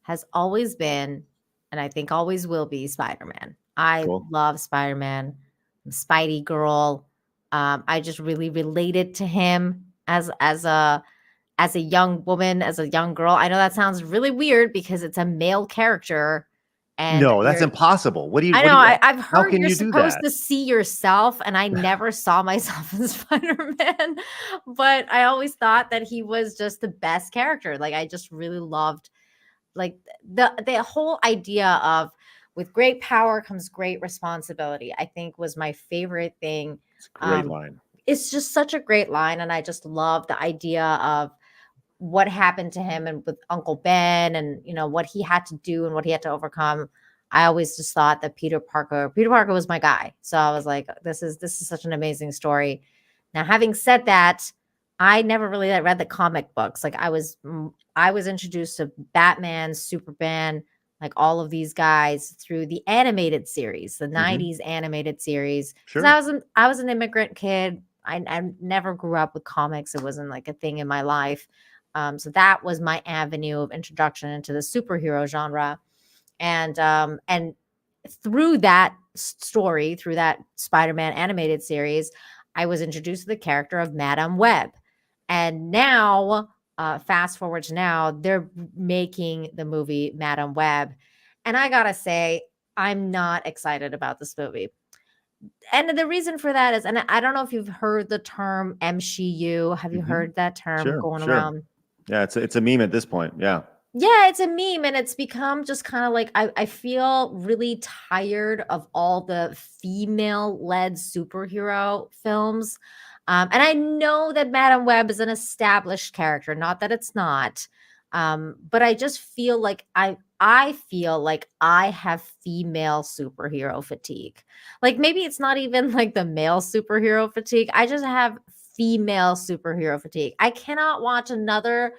has always been, and I think always will be, Spider-Man. I love Spider-Man. I'm a Spidey girl. I just really related to him as a young woman, as a young girl. I know that sounds really weird because it's a male character. And no, that's impossible. What do you? I know. I've heard you're supposed to see yourself, and I never saw myself as Spider-Man. But I always thought that he was just the best character. Like, I just really loved, like, the whole idea of, with great power comes great responsibility, I think was my favorite thing. It's a great line. It's just such a great line, and I just love the idea of what happened to him and with Uncle Ben, and what he had to do and what he had to overcome. I always just thought that Peter Parker was my guy. So I was like, this is such an amazing story. Now, having said that, I never really read the comic books. Like, I was introduced to Batman, Superman, like all of these guys through the animated series, the 90s animated series. Sure. I was an immigrant kid. I never grew up with comics. It wasn't like a thing in my life. So that was my avenue of introduction into the superhero genre. And through that story, through that Spider-Man animated series, I was introduced to the character of Madame Web. And now, fast forward to now, they're making the movie Madame Web. And I gotta say, I'm not excited about this movie. And the reason for that is, and I don't know if you've heard the term MCU. Have you heard that term going around? Yeah, it's a meme at this point. Yeah. Yeah, it's a meme, and it's become just kind of like, I feel really tired of all the female-led superhero films. And I know that Madame Web is an established character, not that it's not. But I just feel like I feel like I have female superhero fatigue. Like, maybe it's not even like the male superhero fatigue. I just have female superhero fatigue. I cannot watch another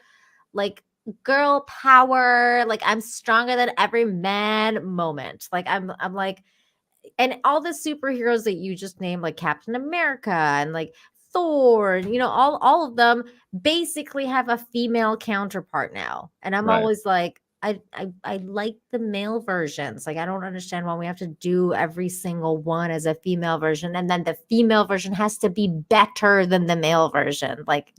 like girl power, like I'm stronger than every man moment. Like, I'm like, and all the superheroes that you just named, like Captain America and like Thor, and all of them basically have a female counterpart now. And I'm always like, I like the male versions. Like, I don't understand why we have to do every single one as a female version, and then the female version has to be better than the male version, like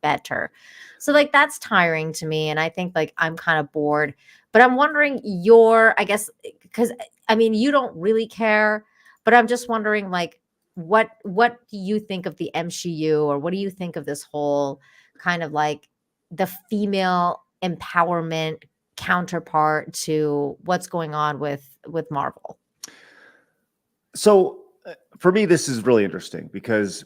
better. So like, that's tiring to me, and I think like I'm kind of bored. But I'm wondering I guess, because I mean, you don't really care, But I'm just wondering, like, what do you think of the MCU, or what do you think of this whole kind of like the female empowerment counterpart to what's going on with Marvel? So for me, this is really interesting because,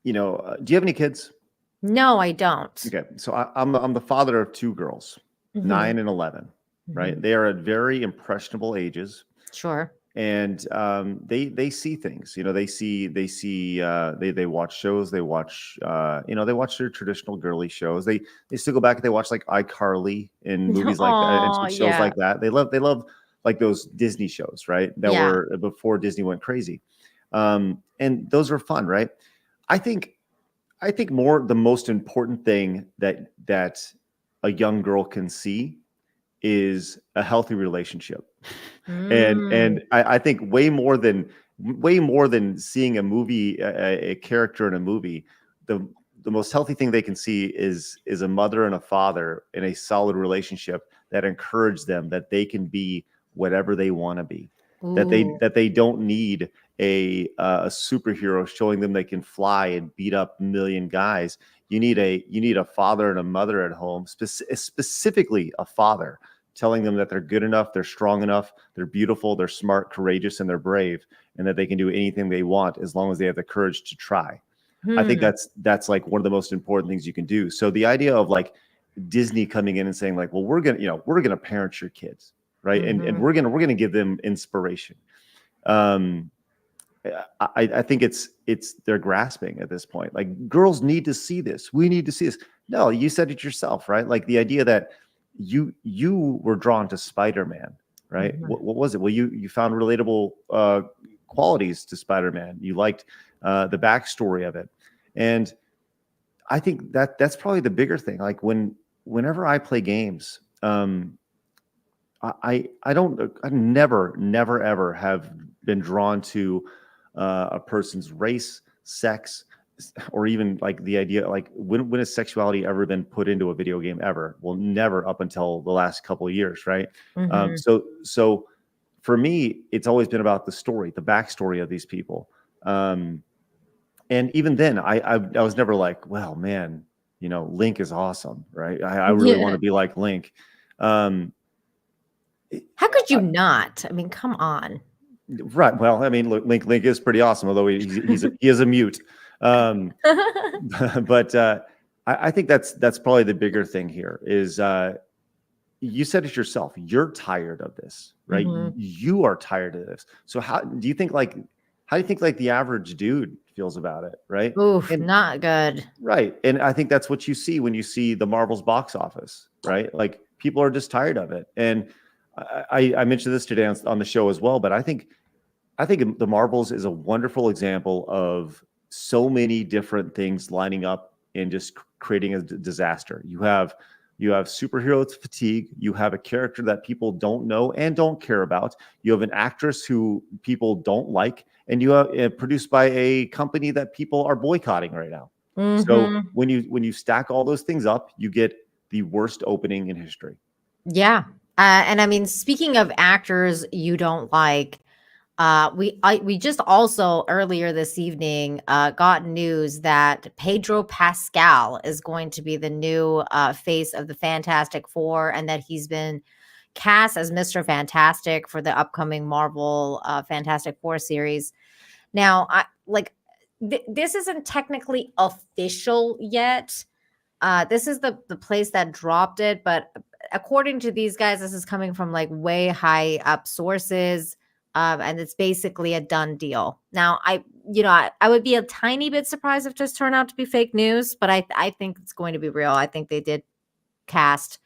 do you have any kids? No, I don't. Okay, so I'm the father of 2 girls, 9 and 11. Right, they are at very impressionable ages. Sure. And they see things. They watch shows. They watch they watch their traditional girly shows. They still go back and they watch like iCarly and movies like that and shows like that. They love like those Disney shows, right? That were before Disney went crazy. And those are fun, right? I think more the most important thing that a young girl can see is a healthy relationship. And I think way more than seeing a movie, a character in a movie, the most healthy thing they can see is a mother and a father in a solid relationship that encourage them that they can be whatever they want to be. That they don't need a superhero showing them they can fly and beat up a million guys. You need a father and a mother at home, specifically a father, telling them that they're good enough, they're strong enough, they're beautiful, they're smart, courageous, and they're brave, and that they can do anything they want as long as they have the courage to try. I think that's like one of the most important things you can do. So the idea of like Disney coming in and saying like, well, we're gonna parent your kids, right? And we're gonna give them inspiration. I think it's they're grasping at this point. Like, girls need to see this. We need to see this. No, you said it yourself, right? Like the idea that you were drawn to Spider-Man, right? What was it? Well, you found relatable qualities to Spider-Man. You liked the backstory of it, and I think that's probably the bigger thing. Like whenever I play games, I never ever have been drawn to a person's race, sex, or even like the idea, like when has sexuality ever been put into a video game ever? Well, never up until the last couple of years, right? So for me, it's always been about the story, the backstory of these people. And even then, I was never like, well, man, Link is awesome, right? I really want to be like Link. How could you not? I mean, come on. Right. Well, I mean, look, Link is pretty awesome, although he is a mute. But I think that's probably the bigger thing here is you said it yourself. You're tired of this, right? You are tired of this. So how do you think like the average dude feels about it, right? Oof, not good. Right. And I think that's what you see when you see the Marvel's box office, right? Like people are just tired of it. And I mentioned this today on the show as well, but I think the Marvels is a wonderful example of so many different things lining up and just creating a disaster. You have superhero fatigue. You have a character that people don't know and don't care about. You have an actress who people don't like, and you have produced by a company that people are boycotting right now. So when you stack all those things up, you get the worst opening in history. Yeah. And I mean, speaking of actors you don't like, we just also earlier this evening got news that Pedro Pascal is going to be the new face of the Fantastic Four, and that he's been cast as Mr. Fantastic for the upcoming Marvel Fantastic Four series. Now, this isn't technically official yet. This is the place that dropped it, but according to these guys, this is coming from like way high up sources, and it's basically a done deal. Now, I would be a tiny bit surprised if this turned out to be fake news, but I think it's going to be real. I think they did cast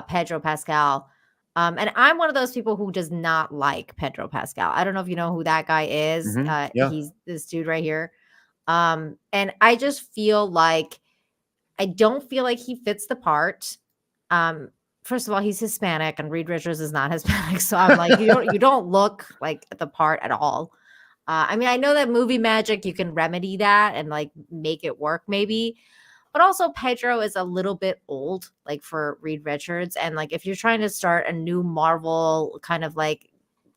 Pedro Pascal. And I'm one of those people who does not like Pedro Pascal. I don't know if you know who that guy is. He's this dude right here. And I just feel like I don't feel like he fits the part. First of all, he's Hispanic, and Reed Richards is not Hispanic, so I'm like, you don't look like the part at all. I mean, I know that movie magic, you can remedy that and like make it work maybe, but also Pedro is a little bit old, like for Reed Richards, and like if you're trying to start a new Marvel kind of like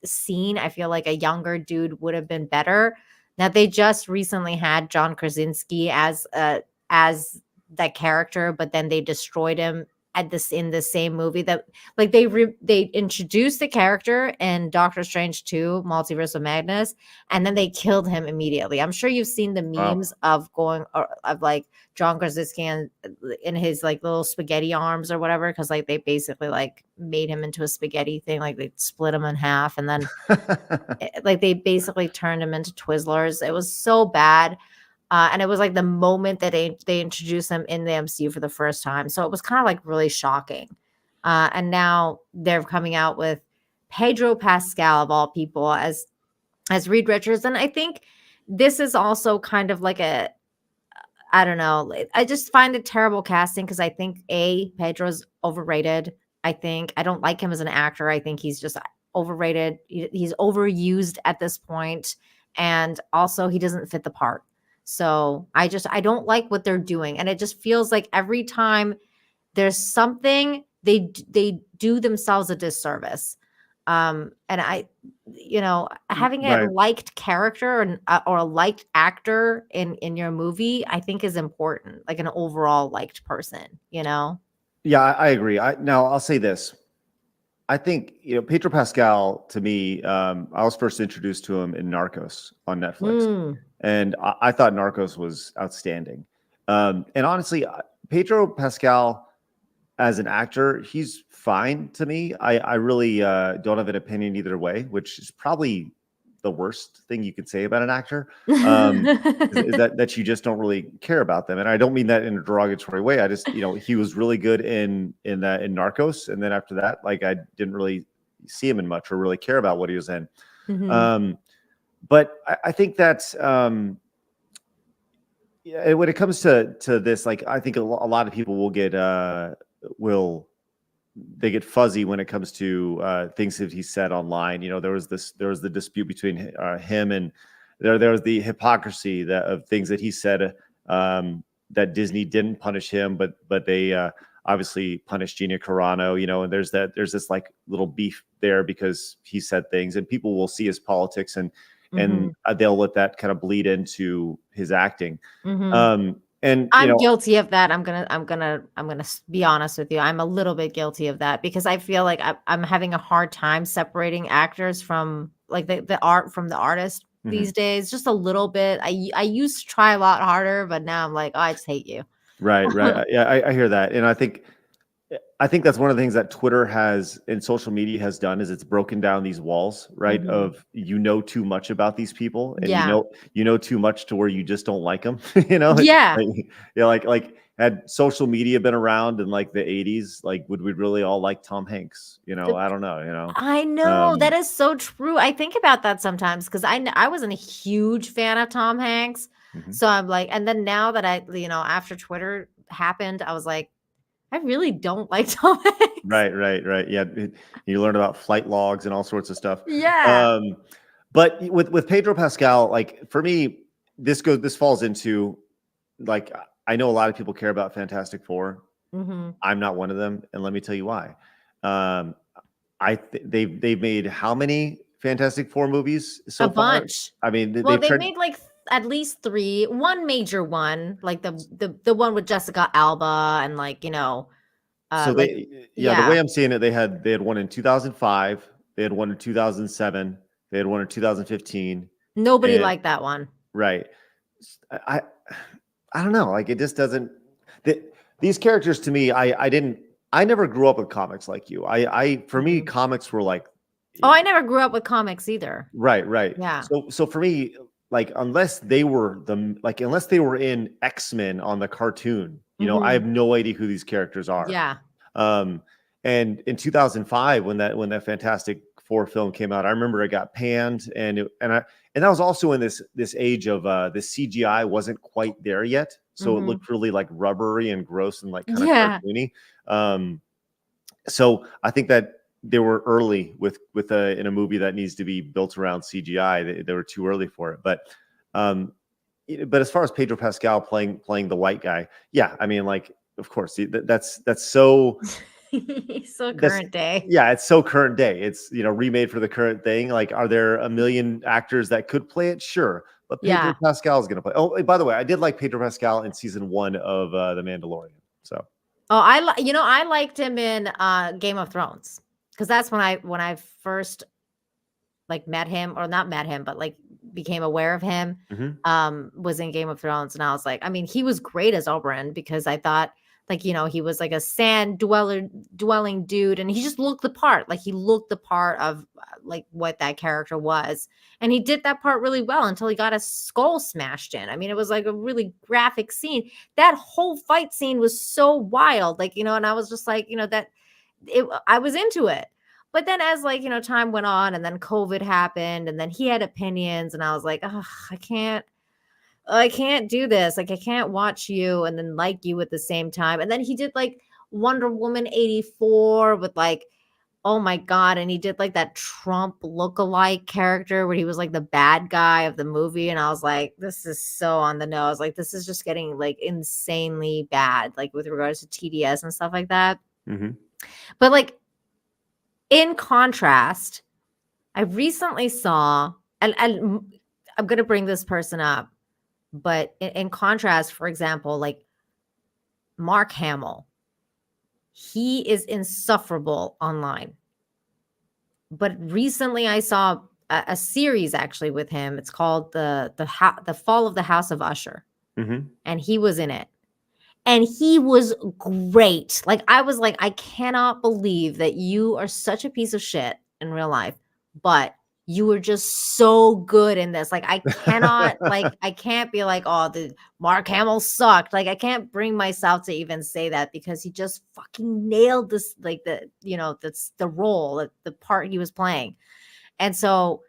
scene. I feel like a younger dude would have been better. Now they just recently had John Krasinski as that character, but then they destroyed him in the same movie. That like they introduced the character in Doctor Strange 2 Multiverse of Madness, and then they killed him immediately. I'm sure you've seen the memes of like John Krasinski in his like little spaghetti arms or whatever, because like they basically like made him into a spaghetti thing, like they split him in half, and then like they basically turned him into Twizzlers. It was so bad. And it was like the moment that they introduced them in the MCU for the first time. So it was kind of like really shocking. And now they're coming out with Pedro Pascal of all people as Reed Richards. And I think this is also kind of like I don't know. I just find it terrible casting because I think Pedro's overrated. I don't like him as an actor. I think he's just overrated. He's overused at this point. And also he doesn't fit the part. So I don't like what they're doing. And it just feels like every time there's something, they do themselves a disservice. And having a liked character or a liked actor in your movie, I think is important, like an overall liked person, Yeah, I agree. Now I'll say this. I think, Pedro Pascal, to me, I was first introduced to him in Narcos on Netflix. And I thought Narcos was outstanding. And honestly, Pedro Pascal as an actor, he's fine to me. I really don't have an opinion either way, which is probably the worst thing you could say about an actor, is that you just don't really care about them. And I don't mean that in a derogatory way. I just, he was really good in Narcos. And then after that, like, I didn't really see him in much or really care about what he was in. But I think that's when it comes to this, like, I think a lot of people will get get fuzzy when it comes to things that he said online. There was the dispute between him and there was the hypocrisy of things that he said that Disney didn't punish him, but they obviously punished Gina Carano. And there's this like little beef there because he said things, and people will see his politics and they'll let that kind of bleed into his acting. And I'm guilty of that. I'm gonna be honest with you. I'm a little bit guilty of that because I feel like I'm having a hard time separating actors from like the art from the artist these days. Just a little bit. I used to try a lot harder, but now I'm like, oh, I just hate you. Right. Yeah, I hear that, and I think that's one of the things that Twitter has and social media has done is it's broken down these walls, right? Of too much about these people, and you know too much to where you just don't like them. Yeah. Like had social media been around in like the 80s, like would we really all like Tom Hanks? I don't know. I know that is so true. I think about that sometimes because I wasn't a huge fan of Tom Hanks, so I'm like, and then now that after Twitter happened, I was like, I really don't like Tom Hanks. Right. Yeah, you learn about flight logs and all sorts of stuff. Yeah. But with Pedro Pascal, like for me, this falls into like I know a lot of people care about Fantastic Four. I'm not one of them, and let me tell you why. They've made how many Fantastic Four movies so far? A bunch. I mean, they've made like at least 3, one major one, like the one with Jessica Alba and like, so the way I'm seeing it, they had one in 2005, they had one in 2007, they had one in 2015. Nobody liked that one. Right. I don't know. Like it just doesn't, these characters to me, I never grew up with comics like you. For me, comics were like, I never grew up with comics either. Right. Yeah. So for me, like unless they were in X-Men on the cartoon, I have no idea who these characters are. Yeah. And in 2005, when that Fantastic Four film came out, I remember it got panned, and that was also in this age of the CGI wasn't quite there yet, so it looked really like rubbery and gross and like kind of cartoony. So I think that they were early with in a movie that needs to be built around CGI. They were too early for it. But as far as Pedro Pascal playing the white guy, yeah, I mean, like, of course, that's so So current day. Yeah, it's so current day. It's, remade for the current thing. Like, are there a million actors that could play it? Sure. But Pedro Pascal is going to play. Oh, by the way, I did like Pedro Pascal in season 1 of The Mandalorian. So. Oh, I liked him in Game of Thrones, because that's when I first like met him, or not met him, but like became aware of him. Was in Game of Thrones, and I was like, I mean, he was great as Oberyn, because I thought, like, he was like a sand dwelling dude, and he just looked the part. Like, he looked the part of like what that character was, and he did that part really well until he got his skull smashed in. I mean, it was like a really graphic scene. That whole fight scene was so wild, like, and I was just like, I was into it. But then as like, time went on, and then COVID happened, and then he had opinions, and I was like, oh, I can't do this. Like, I can't watch you and then like you at the same time. And then he did like Wonder Woman 84 with like, oh my God. And he did like that Trump lookalike character where he was like the bad guy of the movie. And I was like, this is so on the nose. Like, this is just getting like insanely bad, like with regards to TDS and stuff like that. But like, in contrast, I recently saw, and I'm going to bring this person up, but in contrast, for example, like Mark Hamill, he is insufferable online. But recently I saw a series actually with him. It's called the Fall of the House of Usher. And he was in it. And he was great. Like, I was like, I cannot believe that you are such a piece of shit in real life, but you were just so good in this. Like, I cannot, like, I can't be like, oh, the Mark Hamill sucked. Like, I can't bring myself to even say that, because he just fucking nailed this, like, that's the role, the part he was playing. And so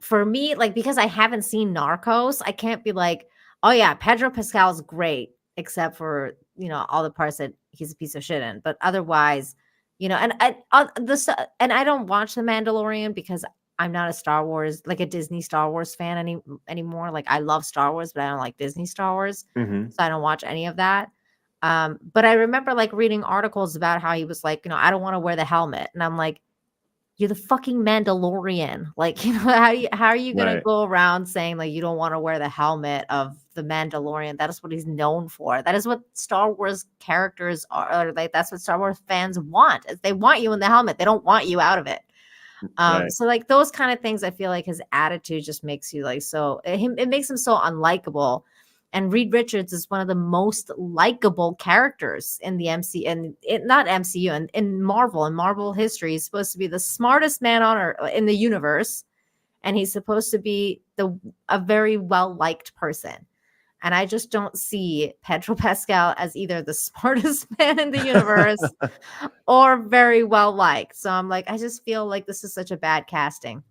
for me, like, because I haven't seen Narcos, I can't be like, oh yeah, Pedro Pascal's great, except for, all the parts that he's a piece of shit in. But otherwise, and I don't watch The Mandalorian because I'm not a Star Wars, like a Disney Star Wars fan anymore. Like, I love Star Wars, but I don't like Disney Star Wars. So I don't watch any of that. But I remember like reading articles about how he was like, I don't want to wear the helmet. And I'm like, you're the fucking Mandalorian. Like, how are you going to go around saying like you don't want to wear the helmet of the Mandalorian? That is what he's known for. That is what Star Wars characters are. Like, that's what Star Wars fans want. They want you in the helmet. They don't want you out of it. So like those kind of things, I feel like his attitude just makes you like, so it makes him so unlikable. And Reed Richards is one of the most likable characters in the not MCU, and in Marvel history. He's supposed to be the smartest man on earth in the universe, and he's supposed to be a very well liked person. And I just don't see Pedro Pascal as either the smartest man in the universe or very well liked. So I'm like, I just feel like this is such a bad casting.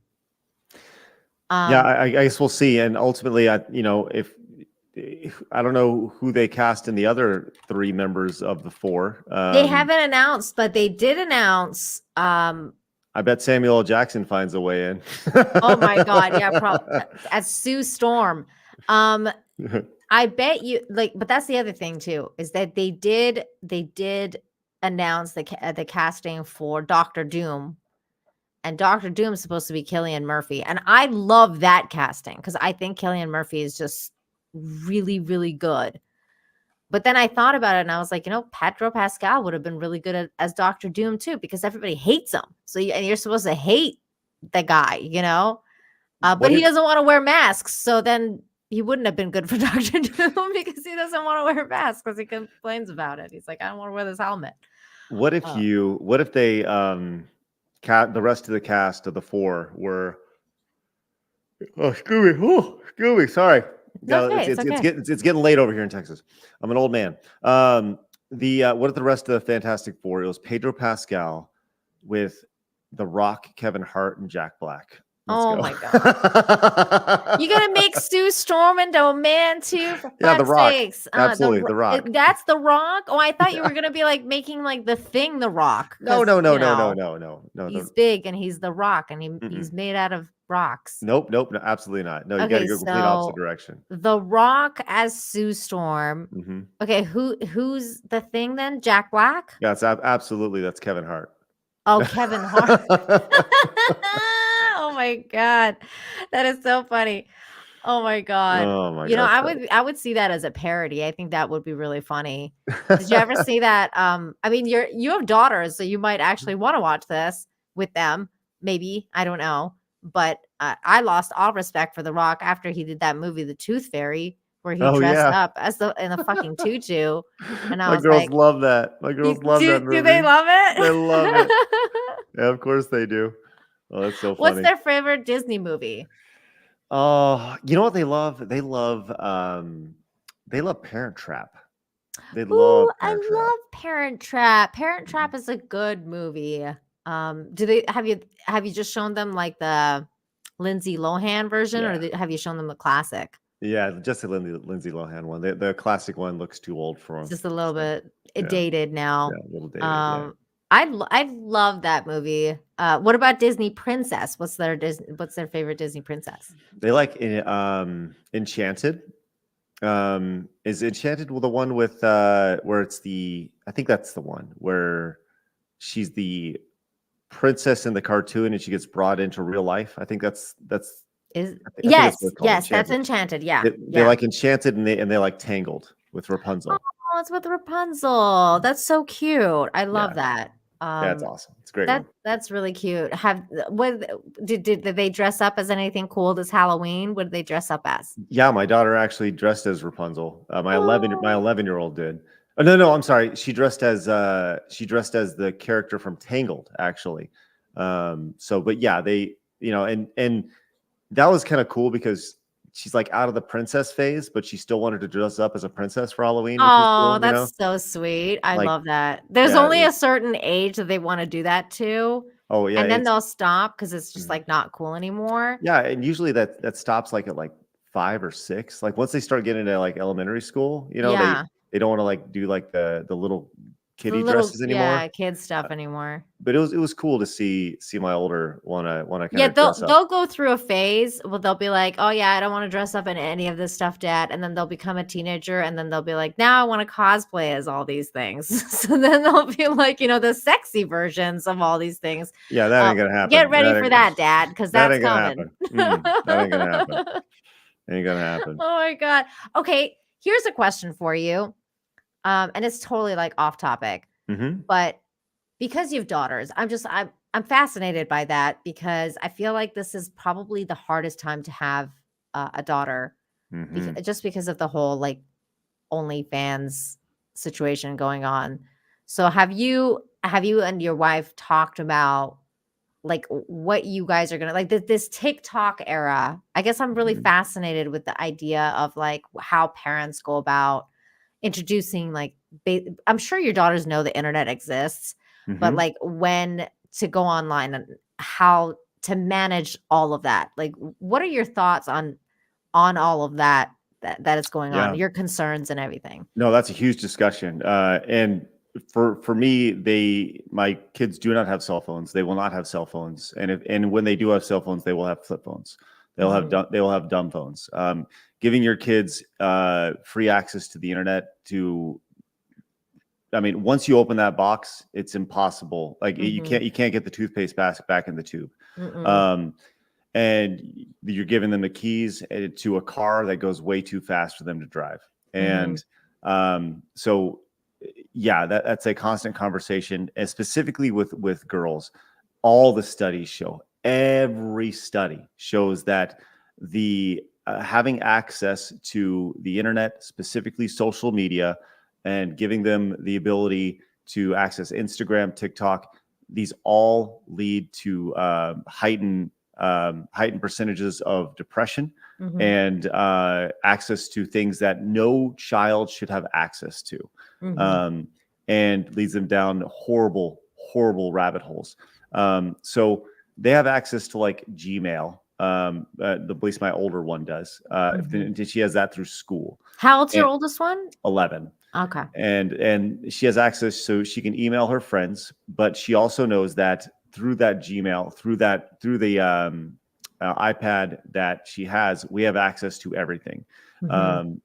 I guess we'll see. And ultimately, if I don't know who they cast in the other 3 members of the 4. They haven't announced, but they did announce. I bet Samuel L. Jackson finds a way in. Oh my God. Yeah. Probably as Sue Storm. I bet you like, but that's the other thing too, is that they did announce the casting for Dr. Doom. And Dr. Doom is supposed to be Cillian Murphy. And I love that casting because I think Cillian Murphy is just really, really good. But then I thought about it and I was like, Pedro Pascal would have been really good as Dr. Doom too, because everybody hates him. So you're supposed to hate the guy, but he doesn't want to wear masks. So then he wouldn't have been good for Dr. Doom because he doesn't want to wear masks because he complains about it. He's like, I don't want to wear this helmet. What if they, the rest of the cast of the 4 were, excuse me, sorry. It's getting late over here in Texas. I'm an old man. What if the rest of the Fantastic Four? It was Pedro Pascal with The Rock, Kevin Hart, and Jack Black. Oh my God. You gotta make Sue Storm into a man too, for Yeah, The fuck's Rock. sakes. Absolutely, The Rock. That's The Rock? Oh, I thought you Yeah. were gonna be like making like the Thing The Rock. No. He's big and he's The Rock and he's made out of rocks. Nope, no, absolutely not. No, you got to go complete opposite direction. The Rock as Sue Storm. Okay, who's the Thing then? Jack Black? Yeah, it's absolutely, that's Kevin Hart. Oh, Kevin Hart. Oh my God. That is so funny. Oh my God. Oh my God. I would see that as a parody. I think that would be really funny. Did you ever see that? I mean, you have daughters, so you might actually want to watch this with them. Maybe. I don't know. But I lost all respect for The Rock after he did that movie, The Tooth Fairy, where he dressed up as in a fucking tutu. And I was girls like, love that. My girls love that movie. Do they love it? They love it. Yeah, of course they do. Oh, that's so funny. What's their favorite Disney movie? Oh, you know what they love? They love Parent Trap. They love Parent Trap. I love Parent Trap. Parent Trap is a good movie. Do they have you just shown them like the Lindsay Lohan version, or have you shown them the classic? Yeah, just the Lindsay Lohan one. The classic one looks too old for them. It's just a little bit dated now. Yeah, a little dated. I love that movie. What about Disney Princess? What's their favorite Disney princess? They like Enchanted. Is Enchanted the one with where it's I think that's the one where she's the princess in the cartoon and she gets brought into real life. I think that's yes, that's Enchanted. Yeah. They like Enchanted and they like Tangled with Rapunzel. Oh, it's with Rapunzel. That's so cute. I love that. That's awesome. It's great. That's really cute. Did they dress up as anything cool this Halloween? What did they dress up as? Yeah, my daughter actually dressed as Rapunzel. My 11-year-old did. Oh, no, I'm sorry. She dressed as the character from Tangled, actually. But yeah, they, and that was kind of cool because she's like out of the princess phase, but she still wanted to dress up as a princess for Halloween. Oh, that's so sweet. I love that. There's only a certain age that they want to do that to. Oh yeah. And then they'll stop because it's just like not cool anymore. Yeah. And usually that stops like at like 5 or 6. Like once they start getting into like elementary school, they don't want to like do like the little kiddie dresses anymore. Yeah, kids stuff anymore. But it was cool to see my older want to kind of dress up. They'll go through a phase. Well, they'll be like, oh yeah, I don't want to dress up in any of this stuff, Dad. And then they'll become a teenager, and then they'll be like, now I want to cosplay as all these things. So then they'll be like, the sexy versions of all these things. Yeah, that ain't gonna happen. Get ready for that, Dad, because that's coming. That ain't gonna happen. Ain't gonna happen. Oh my God. Okay, here's a question for you. And it's totally like off topic, but because you have daughters, I'm fascinated by that because I feel like this is probably the hardest time to have a daughter, just because of the whole like OnlyFans situation going on. So have you and your wife talked about like what you guys are gonna like this TikTok era? I guess I'm really fascinated with the idea of like how parents go about introducing like I'm sure your daughters know the internet exists, but like when to go online and how to manage all of that. Like what are your thoughts on all of that is going on, your concerns and everything? No, that's a huge discussion. And for me, my kids do not have cell phones. They will not have cell phones. And when they do have cell phones, they will have flip phones. They will have dumb phones. Giving your kids free access to the internet once you open that box, it's impossible. Like you can't get the toothpaste back in the tube. And you're giving them the keys to a car that goes way too fast for them to drive. And so yeah, that's a constant conversation, and specifically with girls. All the studies show, every study shows that the having access to the internet, specifically social media, and giving them the ability to access Instagram, TikTok, these all lead to heightened percentages of depression and access to things that no child should have access to, and leads them down horrible rabbit holes. So they have access to like Gmail. At least my older one does. She has that through school. How old's your oldest one? 11. Okay. And she has access, so she can email her friends, but she also knows that through that Gmail, through the iPad that she has, we have access to everything. And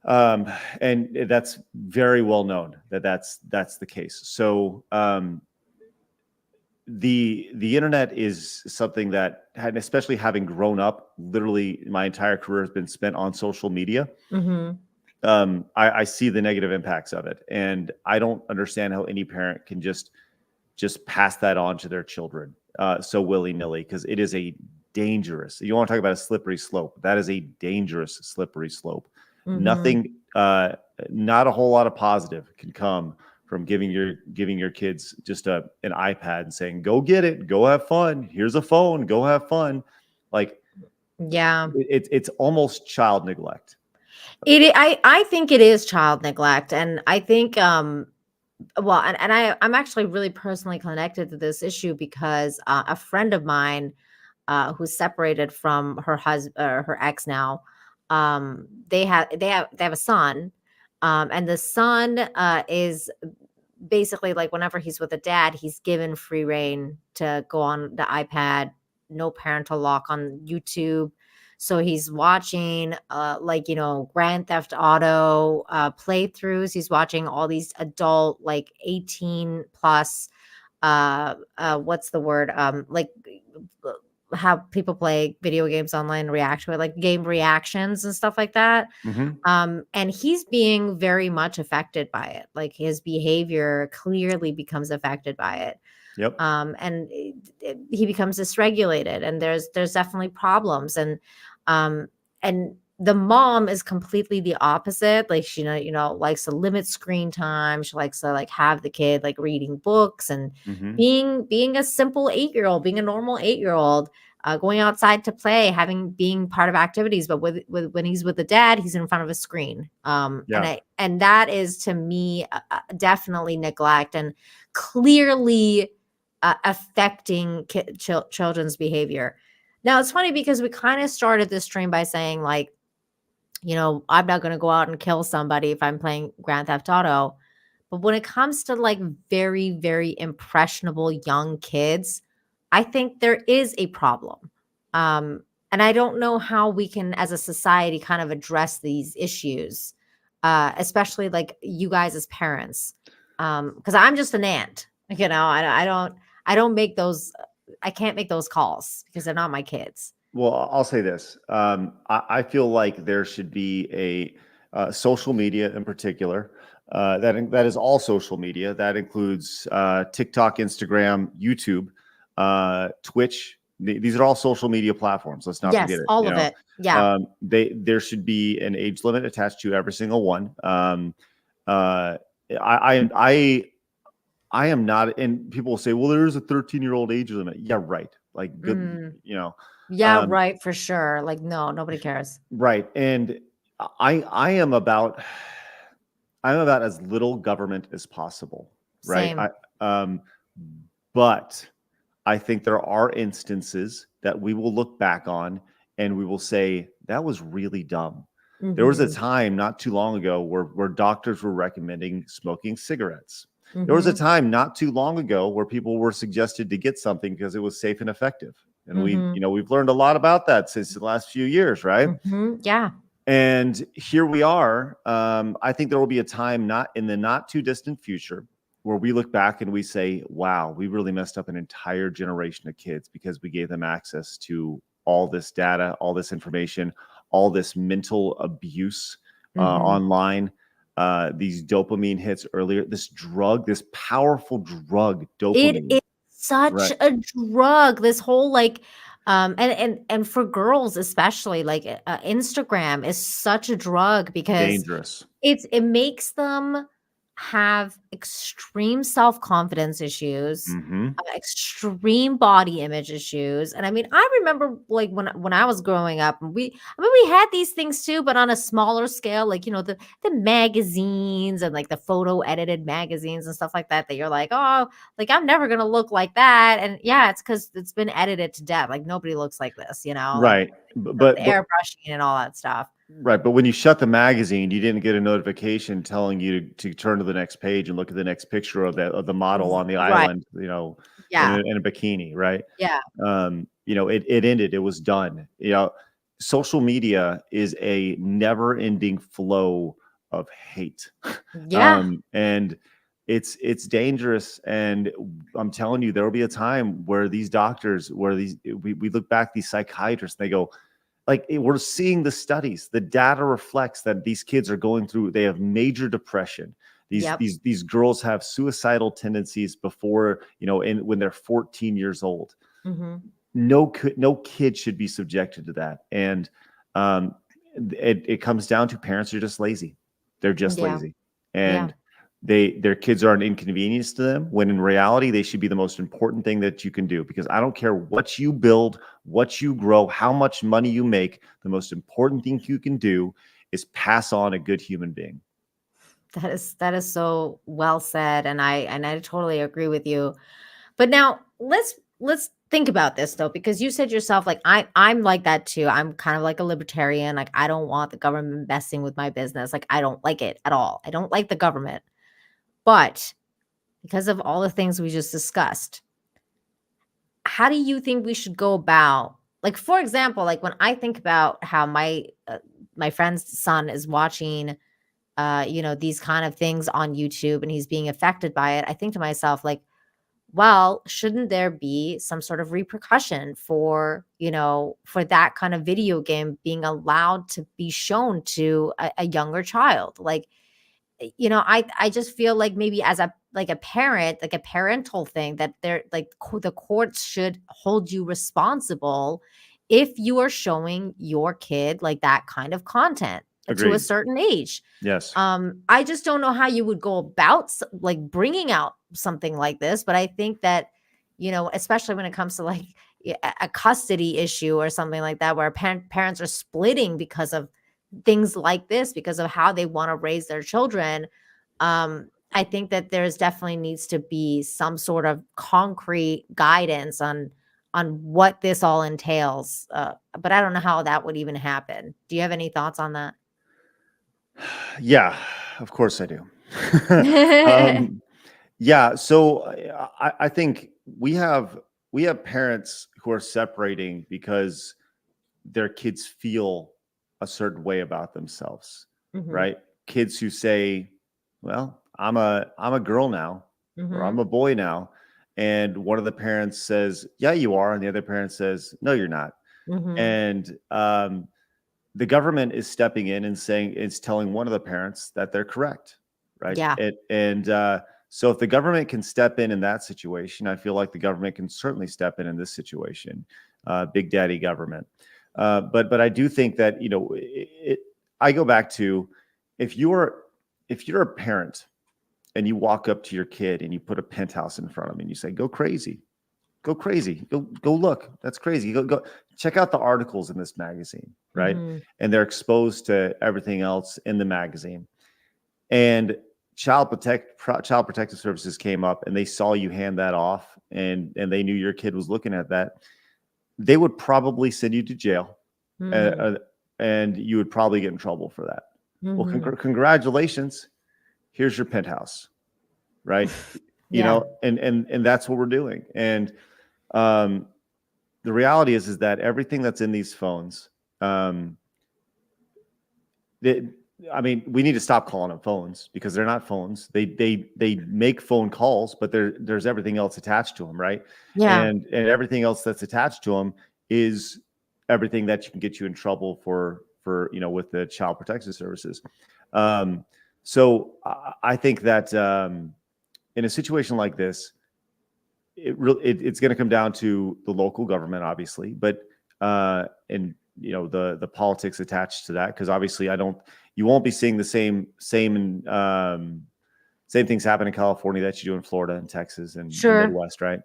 that's very well known that's the case. So the internet is something that had, especially having grown up, literally my entire career has been spent on social media. I see the negative impacts of it, and I don't understand how any parent can just pass that on to their children so willy-nilly, because it is a dangerous, you want to talk about a slippery slope, that is a dangerous slippery slope. Nothing, not a whole lot of positive can come from giving your kids just an iPad and saying, go get it, go have fun, here's a phone, go have fun. Like, yeah, it's almost child neglect. I think it is child neglect. And I think, well, and I'm actually really personally connected to this issue because a friend of mine who's separated from her husband, her ex now, they have a son, and the son is basically like whenever he's with a dad, he's given free reign to go on the iPad, no parental lock on YouTube. So he's watching like, Grand Theft Auto playthroughs. He's watching all these adult, like 18 plus, what's the word? Like how people play video games online and react to it, like game reactions and stuff like that. And he's being very much affected by it. Like his behavior clearly becomes affected by it. Yep. And he becomes dysregulated, and there's definitely problems. And the mom is completely the opposite. Like she, likes to limit screen time. She likes to like have the kid like reading books and being a simple 8-year-old, being a normal 8-year-old, going outside to play, being part of activities. But with when he's with the dad, he's in front of a screen. And that is, to me, definitely neglect and clearly affecting children's behavior. Now it's funny because we kind of started this stream by saying like, I'm not going to go out and kill somebody if I'm playing Grand Theft Auto. But when it comes to like very, very impressionable young kids, I think there is a problem. And I don't know how we can, as a society, kind of address these issues, especially like you guys as parents. Because I'm just an aunt, I don't make those. I can't make those calls because they're not my kids. Well, I'll say this. I feel like there should be a social media in particular. That is all social media. That includes TikTok, Instagram, YouTube, Twitch. These are all social media platforms. Let's not forget it. All of it. Yeah. There should be an age limit attached to every single one. I am not, and people will say, well, there is a 13-year-old age limit. Yeah, right. Like, good, Yeah, right, for sure. Like, no, nobody cares. Right. And I am about as little government as possible. Right. Same. But I think there are instances that we will look back on and we will say, that was really dumb. There was a time not too long ago where doctors were recommending smoking cigarettes. There was a time not too long ago where people were suggested to get something because it was safe and effective. And we've learned a lot about that since the last few years, right? Yeah. And here we are. I think there will be a time in the not too distant future where we look back and we say, wow, we really messed up an entire generation of kids because we gave them access to all this data, all this information, all this mental abuse online. These dopamine hits earlier, this powerful drug, dopamine. It is such a drug. This whole like, and for girls especially, like Instagram is such a drug because dangerous. It makes them have extreme self-confidence issues, Mm-hmm. extreme body image issues. And I mean, I remember like when I was growing up, and we had these things too, but on a smaller scale, like, you know, the magazines and like the photo edited magazines and stuff like that, that you're like, oh, like I'm never gonna look like that. And yeah, it's because it's been edited to death. Like nobody looks like this, you know, like Right. the airbrushing and all that stuff. Right, but when you shut the magazine, you didn't get a notification telling you to turn to the next page and look at the next picture of the model on the Right. island, you know, Yeah. in a bikini, right? Yeah. You know, it ended, it was done. You know, social media is a never-ending flow of hate. Yeah. And it's dangerous. And I'm telling you, there will be a time where these doctors, where we look back, these psychiatrists, they go, like, we're seeing the studies, the data reflects that these kids are going through, they have major depression. Yep. These girls have suicidal tendencies before, you know, when they're 14 years old. Mm-hmm. No kid should be subjected to that. And it comes down to parents are just lazy. They're just lazy. And their kids are an inconvenience to them, when in reality they should be the most important thing that you can do. Because I don't care what you build, what you grow, how much money you make, the most important thing you can do is pass on a good human being. That is so well said, and I totally agree with you. But now let's think about this though, because you said yourself, like, I'm like that too. I'm kind of like a libertarian. Like, I don't want the government messing with my business. Like, I don't like it at all. I don't like the government. But because of all the things we just discussed, how do you think we should go about, like, for example, like when I think about how my friend's son is watching you know, these kind of things on YouTube and he's being affected by it, I think to myself, like, well, shouldn't there be some sort of repercussion for, you know, for that kind of video game being allowed to be shown to a younger child? Like, you know, I just feel like maybe as a like a parent, like a parental thing, that they're like the courts should hold you responsible if you are showing your kid like that kind of content to a Agreed. certain age. Yes. I just don't know how you would go about like bringing out something like this, but I think that, you know, especially when it comes to like a custody issue or something like that, where parents are splitting because of things like this, because of how they want to raise their children. I think that there's definitely needs to be some sort of concrete guidance on what this all entails. But I don't know how that would even happen. Do you have any thoughts on that? Yeah, of course I do. Yeah, so I think we have parents who are separating because their kids feel a certain way about themselves, Mm-hmm. right? Kids who say, "Well, I'm a girl now," Mm-hmm. or "I'm a boy now," and one of the parents says, "Yeah, you are," and the other parent says, "No, you're not." Mm-hmm. And the government is stepping in and saying, it's telling one of the parents that they're correct, right? Yeah. So if the government can step in that situation, I feel like the government can certainly step in this situation, big daddy government. But I do think that, you know, I go back to, if you're a parent and you walk up to your kid and you put a penthouse in front of him and you say, go crazy, go crazy, go look, that's crazy, go check out the articles in this magazine, right? Mm-hmm. And they're exposed to everything else in the magazine. And child protective services came up and they saw you hand that off, and they knew your kid was looking at that, they would probably send you to jail. Mm-hmm. And you would probably get in trouble for that. Well, Mm-hmm. congratulations, here's your penthouse, right? You know, and that's what we're doing. And the reality is that everything that's in these phones, I mean, we need to stop calling them phones, because they're not phones. They make phone calls, but there's everything else attached to them, right? Yeah. And everything else that's attached to them is everything that can get you in trouble for you know, with the child protective services. So I think that in a situation like this, it's going to come down to the local government, obviously, but and you know, the politics attached to that, because obviously you won't be seeing the same Same things happen in California that you do in Florida and Texas and the Sure. Midwest, right?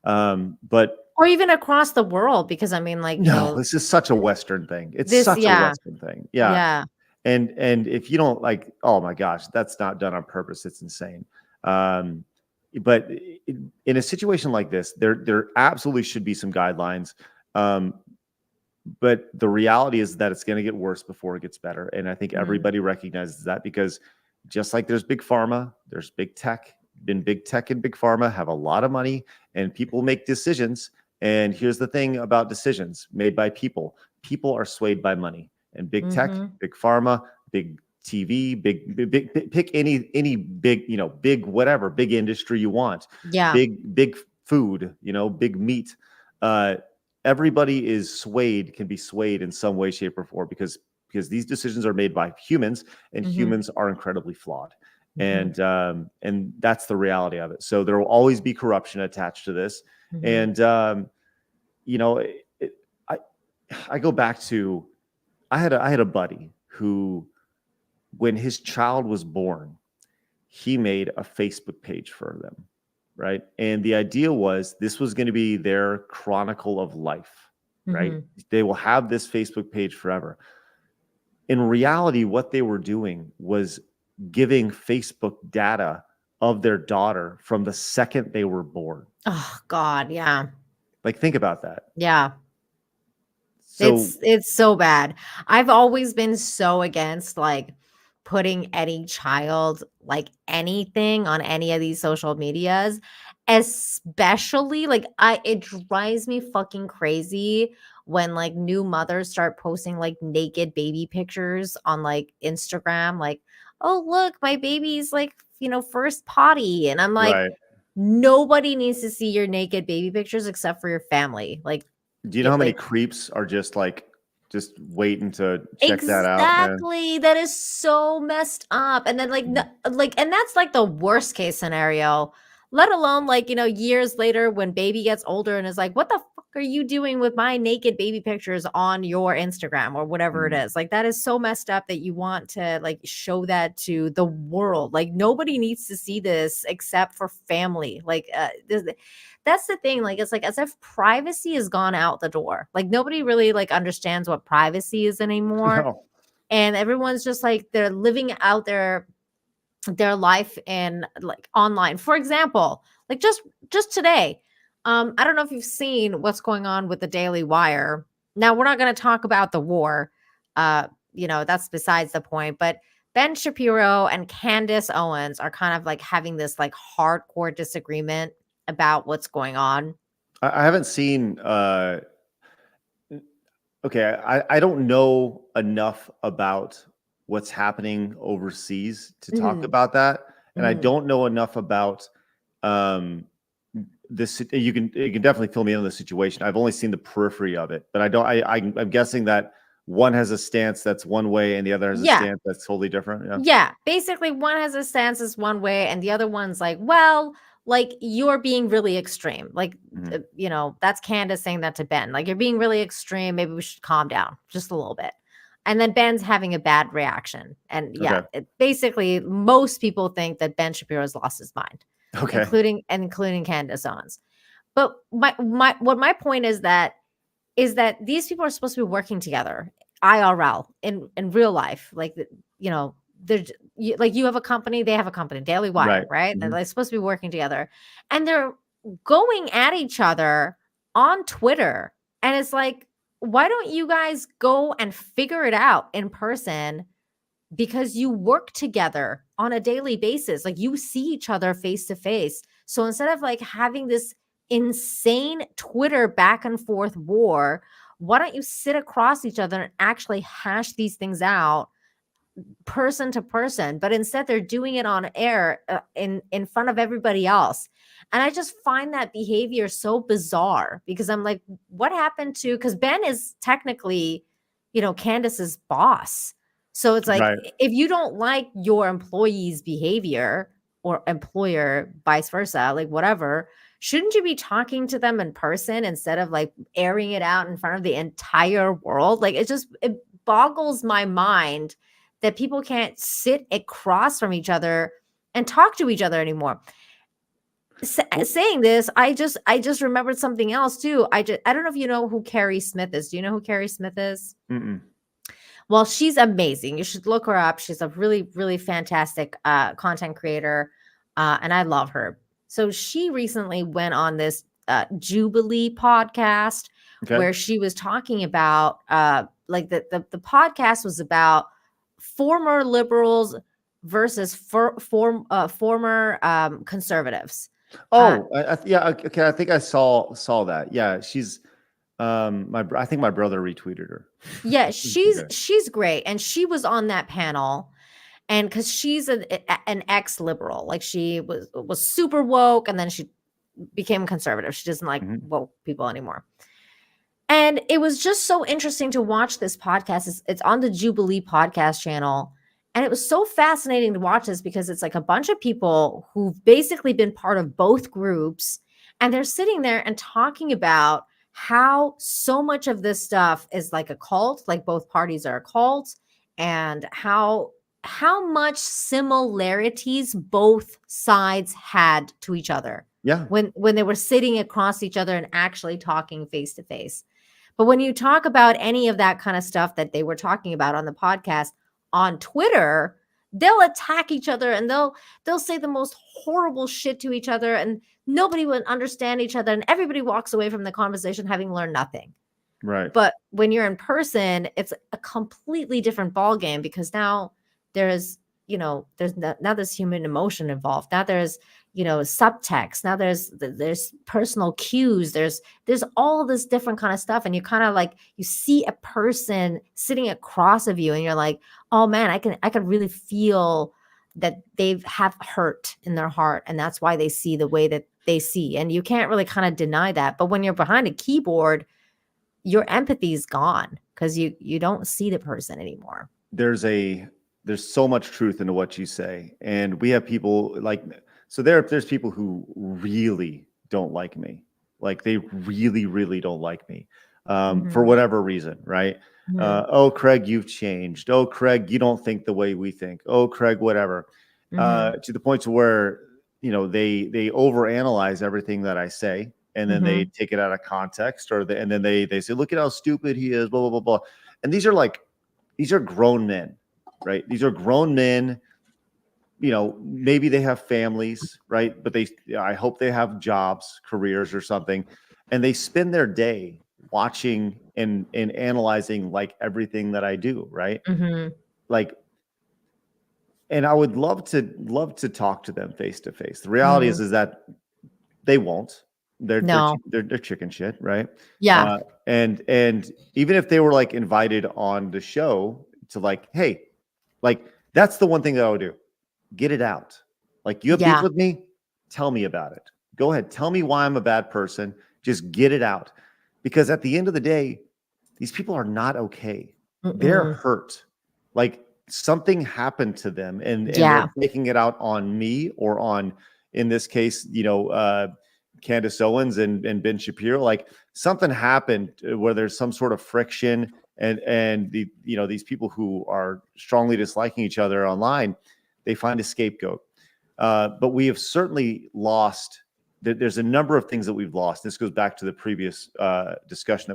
But Or even across the world, because I mean, like, you no, know, this is such a Western thing. It's this, such a yeah, Western thing. Yeah. yeah. And if you don't like, oh my gosh, that's not done on purpose. It's insane. But in a situation like this, there absolutely should be some guidelines. But the reality is that it's going to get worse before it gets better. And I think everybody recognizes that, because just like there's big pharma, there's big tech. Big tech and big pharma have a lot of money, and people make decisions. And here's the thing about decisions made by people. People are swayed by money. And big tech, big pharma, big TV, big pick any big, big whatever, big industry you want. Yeah. Big food, big meat. Everybody can be swayed in some way, shape, or form, because these decisions are made by humans, and humans are incredibly flawed. And that's the reality of it. So there will always be corruption attached to this. And I go back to, I had a buddy who, when his child was born, he made a Facebook page for them, right? And the idea was this was going to be their chronicle of life, right? They will have this Facebook page forever. In reality, what they were doing was giving Facebook data of their daughter from the second they were born. Oh God, yeah. Like, think about that. Yeah. So it's so bad. I've always been so against like putting any child, like anything on any of these social medias, especially like it drives me fucking crazy when like new mothers start posting like naked baby pictures on like Instagram, like, oh look, my baby's like, first potty. And I'm like, right. Nobody needs to see your naked baby pictures except for your family. Like, do you know how many creeps are just waiting to check that out? Exactly. That is so messed up. And then and that's like the worst case scenario, let alone years later when baby gets older and is like, what the fuck are you doing with my naked baby pictures on your Instagram or whatever it is? Like, that is so messed up that you want to like show that to the world. Like, nobody needs to see this except for family. Like, that's the thing. Like, it's like as if privacy has gone out the door. Like, nobody really like understands what privacy is anymore. No. And everyone's just like, they're living out their life in like online. For example, like just today, I don't know if you've seen what's going on with the Daily Wire. Now, we're not going to talk about the war. That's besides the point. But Ben Shapiro and Candace Owens are kind of like having this like hardcore disagreement about what's going on. I haven't seen okay, I don't know enough about what's happening overseas to talk about that, and I don't know enough about this. You can definitely fill me in on the situation. I've only seen the periphery of it, but I'm guessing that one has a stance that's one way and the other has a stance that's totally different. Yeah, basically one has a stance is one way and the other one's like, well, like, you're being really extreme. Like, that's Candace saying that to Ben. Like, you're being really extreme. Maybe we should calm down just a little bit. And then Ben's having a bad reaction. And basically most people think that Ben Shapiro's lost his mind, including Candace Owens. But my point is that these people are supposed to be working together, IRL, in real life. Like, you have a company, they have a company, Daily Wire, right? They're supposed to be working together, and they're going at each other on Twitter. And it's like, why don't you guys go and figure it out in person? Because you work together on a daily basis. Like, you see each other face to face. So instead of like having this insane Twitter back and forth war, why don't you sit across each other and actually hash these things out person to person? But instead they're doing it on air in front of everybody else. And I just find that behavior so bizarre, because I'm like, what happened to, because Ben is technically, Candace's boss. So it's like, if you don't like your employee's behavior, or employer, vice versa, like whatever, shouldn't you be talking to them in person instead of like airing it out in front of the entire world? Like, it boggles my mind that people can't sit across from each other and talk to each other anymore. Saying this, I just remembered something else too. I don't know if you know who Carrie Smith is. Do you know who Carrie Smith is? Mm-mm. Well, she's amazing. You should look her up. She's a really, really fantastic content creator, and I love her. So she recently went on this Jubilee podcast where she was talking about like the podcast was about former liberals versus former conservatives. Oh, yeah. Okay, I think I saw that. Yeah, she's I think my brother retweeted her. Yeah, she's great, and she was on that panel, and because she's an ex-liberal, like she was super woke, and then she became conservative. She doesn't like woke people anymore. And it was just so interesting to watch this podcast. It's on the Jubilee podcast channel. And it was so fascinating to watch this because it's like a bunch of people who've basically been part of both groups. And they're sitting there and talking about how so much of this stuff is like a cult, like both parties are a cult, and how much similarities both sides had to each other. Yeah. When they were sitting across each other and actually talking face to face. But when you talk about any of that kind of stuff that they were talking about on the podcast on Twitter, they'll attack each other and they'll say the most horrible shit to each other, and nobody would understand each other, and everybody walks away from the conversation having learned nothing. Right. But when you're in person, it's a completely different ballgame because now there's human emotion involved. Now there's subtext. Now there's personal cues. There's all this different kind of stuff, and you kind of like you see a person sitting across of you, and you're like, oh man, I can really feel that they have hurt in their heart, and that's why they see the way that they see, and you can't really kind of deny that. But when you're behind a keyboard, your empathy is gone because you don't see the person anymore. There's so much truth into what you say, and we have people like. So there's people who really don't like me. Like they really, really don't like me for whatever reason, right? Oh, Craig, you've changed. Oh, Craig, you don't think the way we think. Oh, Craig, whatever. To the point to where, they overanalyze everything that I say, and then they take it out of context, and then they say, look at how stupid he is, blah, blah, blah, blah. And these are grown men, right? These are grown men. Maybe they have families, right? But I hope they have jobs, careers or something. And they spend their day watching and analyzing like everything that I do, right? Like, and I would love to talk to them face to face. The reality is that they won't. They're chicken shit, right? Yeah. And even if they were like invited on the show to like, hey, like that's the one thing that I would do. Get it out. Like, you have beef with me? Tell me about it. Go ahead. Tell me why I'm a bad person. Just get it out. Because at the end of the day, these people are not okay. They're hurt. Like something happened to them, and they're taking it out on me or on, in this case, Candace Owens and Ben Shapiro. Like something happened where there's some sort of friction, and these people who are strongly disliking each other online, they find a scapegoat. But we have certainly lost. There's a number of things that we've lost. This goes back to the previous discussion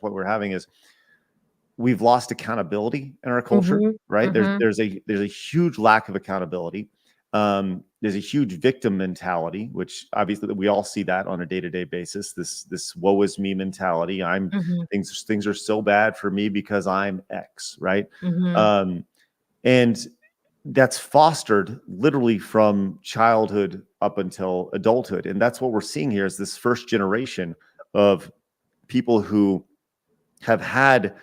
point we're having is we've lost accountability in our culture, right? There's a huge lack of accountability. There's a huge victim mentality, which obviously we all see that on a day-to-day basis. This woe is me mentality. Things are so bad for me because I'm X, right? And that's fostered literally from childhood up until adulthood. And that's what we're seeing here is this first generation of people who have had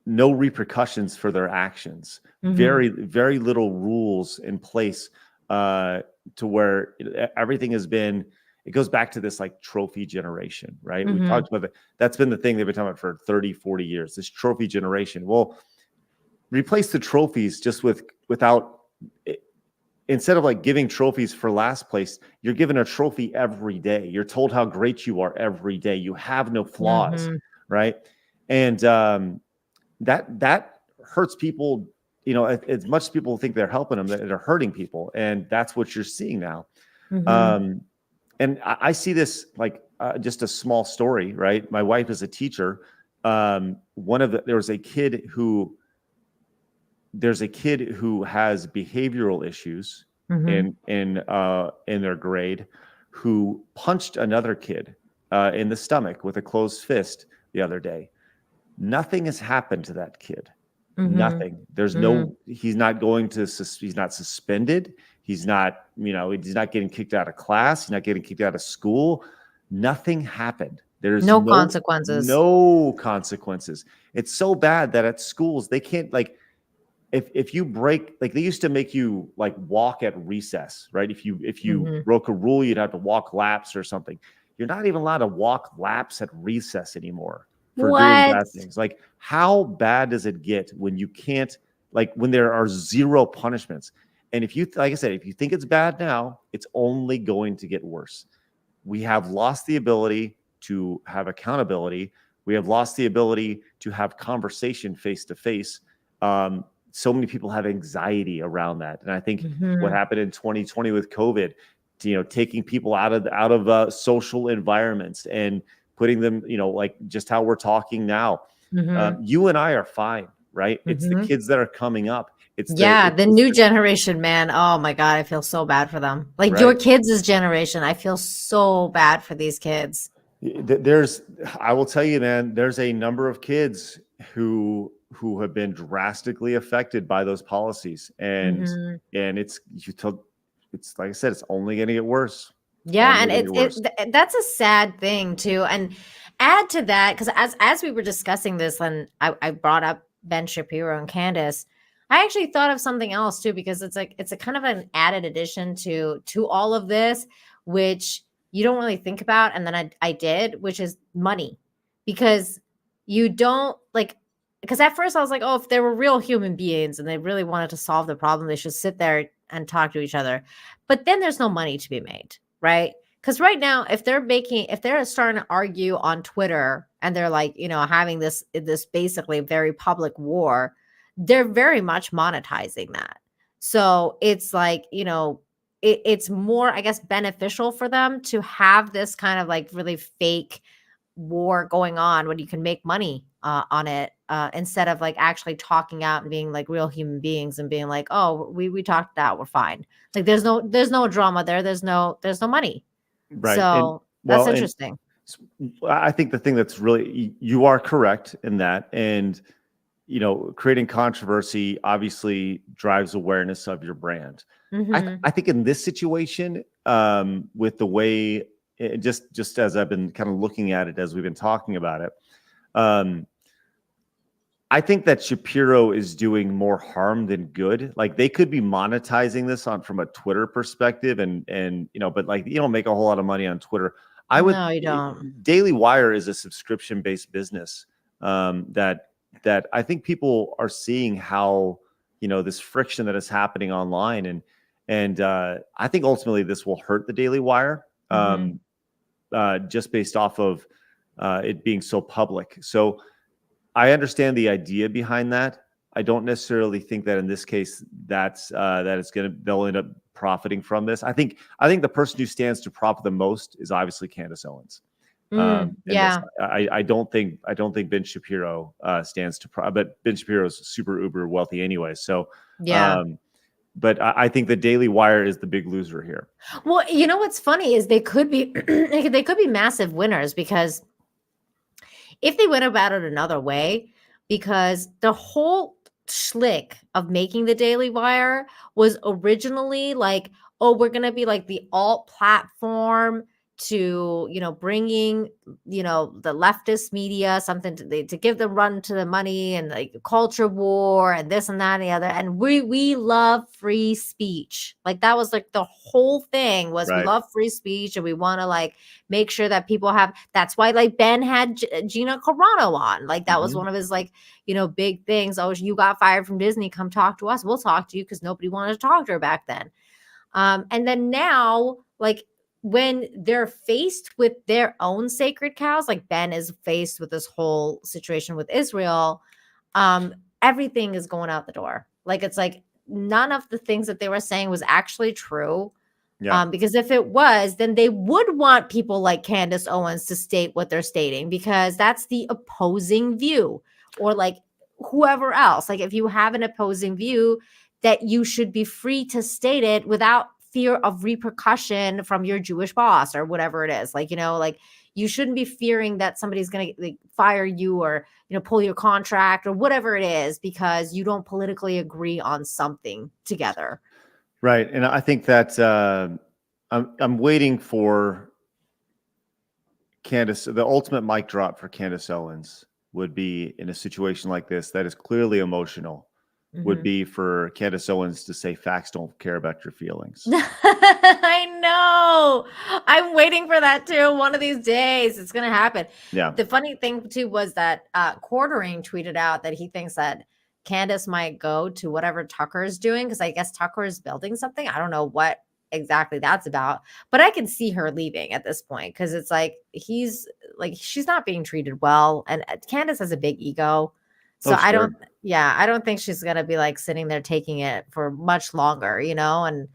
no repercussions for their actions, very, very little rules in place to where everything has been, it goes back to this like trophy generation, right? We talked about that. That's been the thing they've been talking about for 30, 40 years, this trophy generation. Well, replace the trophies just without, instead of like giving trophies for last place, you're given a trophy every day. You're told how great you are every day. You have no flaws, right? And that hurts people as much as people think they're helping them, they're hurting people, and that's what you're seeing now. Mm-hmm. And I see this like just a small story, right? My wife is a teacher. There's a kid who has behavioral issues Mm-hmm. in their grade, who punched another kid in the stomach with a closed fist the other day. Nothing has happened to that kid. Mm-hmm. Nothing. There's he's not he's not suspended. He's not, he's not getting kicked out of class. He's not getting kicked out of school. Nothing happened. There's no consequences. No consequences. It's so bad that at schools, they can't, like, if you break, like, they used to make you like walk at recess, right? If you broke a rule, you'd have to walk laps or something. You're not even allowed to walk laps at recess anymore for doing bad things. Like, how bad does it get when you can't, like, when there are zero punishments? And if you, like I said, if you think it's bad now, it's only going to get worse. We have lost the ability to have accountability. We have lost the ability to have conversation face to face. So many people have anxiety around that. And I think what happened in 2020 with COVID, taking people out of social environments and putting them, like just how we're talking now. You and I are fine, right? It's the kids that are coming up. It's the new generation, man. Oh my God, I feel so bad for them. Like, right? Your kids' generation, I feel so bad for these kids. I will tell you, man, there's a number of kids who have been drastically affected by those policies, and it's like I said, it's only going to get worse. Yeah, and that's a sad thing too. And add to that, because as we were discussing this, and I brought up Ben Shapiro and Candace, I actually thought of something else too, because it's a kind of an added addition to all of this, which you don't really think about, and then I did, which is money. Because you don't, like, because at first I was like, oh, if they were real human beings and they really wanted to solve the problem, they should sit there and talk to each other. But then there's no money to be made, right? Because right now, if they're starting to argue on Twitter and they're like, having this basically very public war, they're very much monetizing that. So it's like, it's more, I guess, beneficial for them to have this kind of like really fake war going on when you can make money on it, instead of like actually talking out and being like real human beings and being like, oh, we talked it out, we're fine. Like, there's no drama there. There's no money. Right. So that's interesting. I think the thing that's really, you are correct in that. And, creating controversy obviously drives awareness of your brand. I think in this situation, with the way, just as I've been kind of looking at it as we've been talking about it, I think that Shapiro is doing more harm than good. Like, they could be monetizing this from a Twitter perspective, and but like, you don't make a whole lot of money on Twitter. No, you don't. Daily Wire is a subscription-based business that I think people are seeing how, this friction that is happening online, and I think ultimately this will hurt the Daily Wire, just based off of it being so public. So I understand the idea behind that. I don't necessarily think that in this case that they'll end up profiting from this. I think the person who stands to profit the most is obviously Candace Owens. I don't think Ben Shapiro stands to profit, but Ben Shapiro is super uber wealthy anyway. So but I think the Daily Wire is the big loser here. Well, what's funny is they could be they could be massive winners, because if they went about it another way, because the whole schlick of making the Daily Wire was originally like, oh, we're going to be like the alt platform to, bringing, the leftist media something to give them run to the money, and like culture war and this and that and the other. And we love free speech. Like, that was like the whole thing was, we love free speech, and we want to like make sure that people have. That's why like Ben had Gina Carano on. Like, that was one of his like, big things. Oh, you got fired from Disney, come talk to us. We'll talk to you, because nobody wanted to talk to her back then. And then now, like, when they're faced with their own sacred cows, like Ben is faced with this whole situation with Israel, everything is going out the door. Like, it's like none of the things that they were saying was actually true. Yeah. Because if it was, then they would want people like Candace Owens to state what they're stating, because that's the opposing view, or like whoever else. Like, if you have an opposing view, that you should be free to state it without fear of repercussion from your Jewish boss or whatever it is. Like, like you shouldn't be fearing that somebody's going to fire you or, pull your contract or whatever it is because you don't politically agree on something together. Right. And I think that I'm waiting for Candace. The ultimate mic drop for Candace Owens would be in a situation like this that is clearly emotional, would be for Candace Owens to say facts don't care about your feelings. I know. I'm waiting for that too. One of these days it's going to happen. Yeah. The funny thing too was that Quartering tweeted out that he thinks that Candace might go to whatever Tucker is doing, because I guess Tucker is building something. I don't know what exactly that's about, but I can see her leaving at this point, because it's like she's not being treated well, and Candace has a big ego. So I don't think she's going to be like sitting there taking it for much longer, and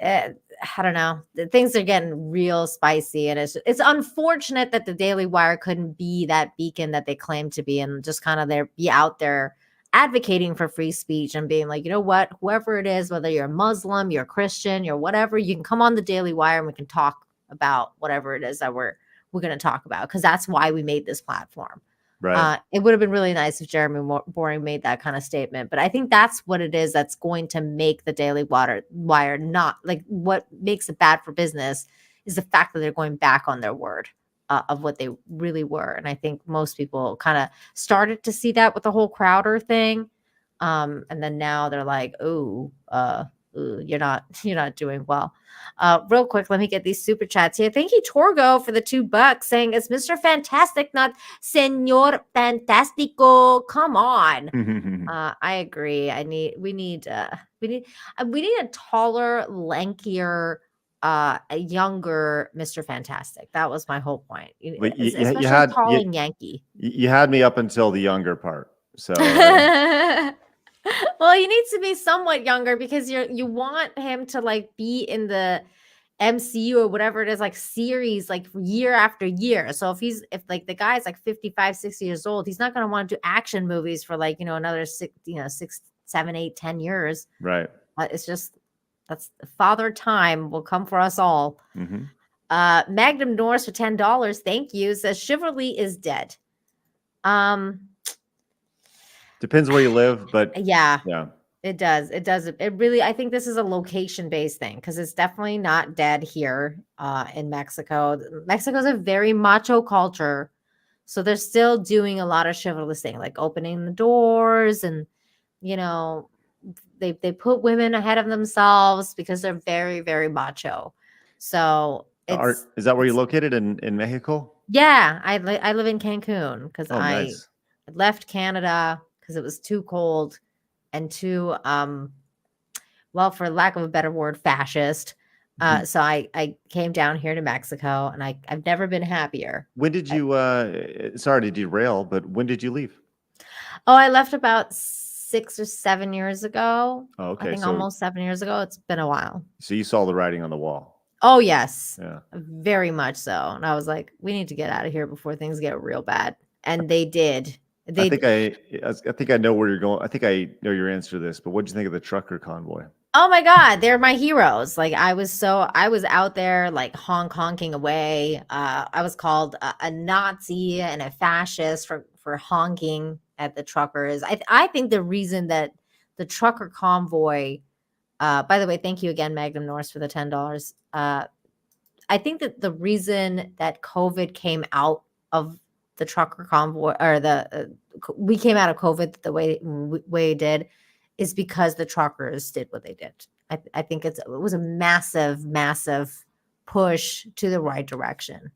I don't know. Things are getting real spicy, and it's unfortunate that the Daily Wire couldn't be that beacon that they claim to be, and just kind of be out there advocating for free speech and being like, you know what, whoever it is, whether you're Muslim, you're Christian, you're whatever, you can come on the Daily Wire and we can talk about whatever it is that we're going to talk about, because that's why we made this platform. Right. It would have been really nice if Jeremy Boring made that kind of statement, but I think that's what it is that's going to make the Daily Wire not like, what makes it bad for business is the fact that they're going back on their word of what they really were. And I think most people kind of started to see that with the whole Crowder thing. And then now they're like, ooh, you're not doing well. Real quick, let me get these super chats here. Thank you, Torgo, for the $2 saying it's Mr. Fantastic, not Senor Fantastico. Come on. I agree. We need a taller, lankier, a younger Mr. Fantastic. That was my whole point. But Especially tall and Yankee. You had me up until the younger part. So well, he needs to be somewhat younger, because you want him to like be in the MCU or whatever it is, like series, like year after year. So if like the guy's like 55, 60 years old, he's not going to want to do action movies for like, another 6, 7, 8, 10 years. Right. It's just, that's father time will come for us all. Magnum Norris for $10. Thank you. Says chivalry is dead. Depends where you live, but yeah, it does. It really, I think this is a location based thing, because it's definitely not dead here in Mexico. Mexico's a very macho culture, so they're still doing a lot of chivalrous things, like opening the doors, and they put women ahead of themselves because they're very, very macho. So is that where you're located in Mexico? Yeah, I live in Cancun, because nice. I left Canada because it was too cold and too, well, for lack of a better word, fascist. So I came down here to Mexico, and I've never been happier. When did you, sorry to derail, but when did you leave? Oh, I left about 6 or 7 years ago. Oh, okay. I think almost 7 years ago. It's been a while. So you saw the writing on the wall. Oh, yes. Yeah. Very much so. And I was like, we need to get out of here before things get real bad. And they did. I think I know where you're going. I think I know your answer to this, but what did you think of the trucker convoy? Oh my God, they're my heroes. Like I was out there like honking away. I was called a Nazi and a fascist for honking at the truckers. I think the reason that the trucker convoy, by the way, thank you again, Magnum Norris, for the $10. I think that the reason that COVID came out of the trucker convoy, or we came out of COVID the way it did, is because the truckers did what they did. I think it was a massive, massive push to the right direction.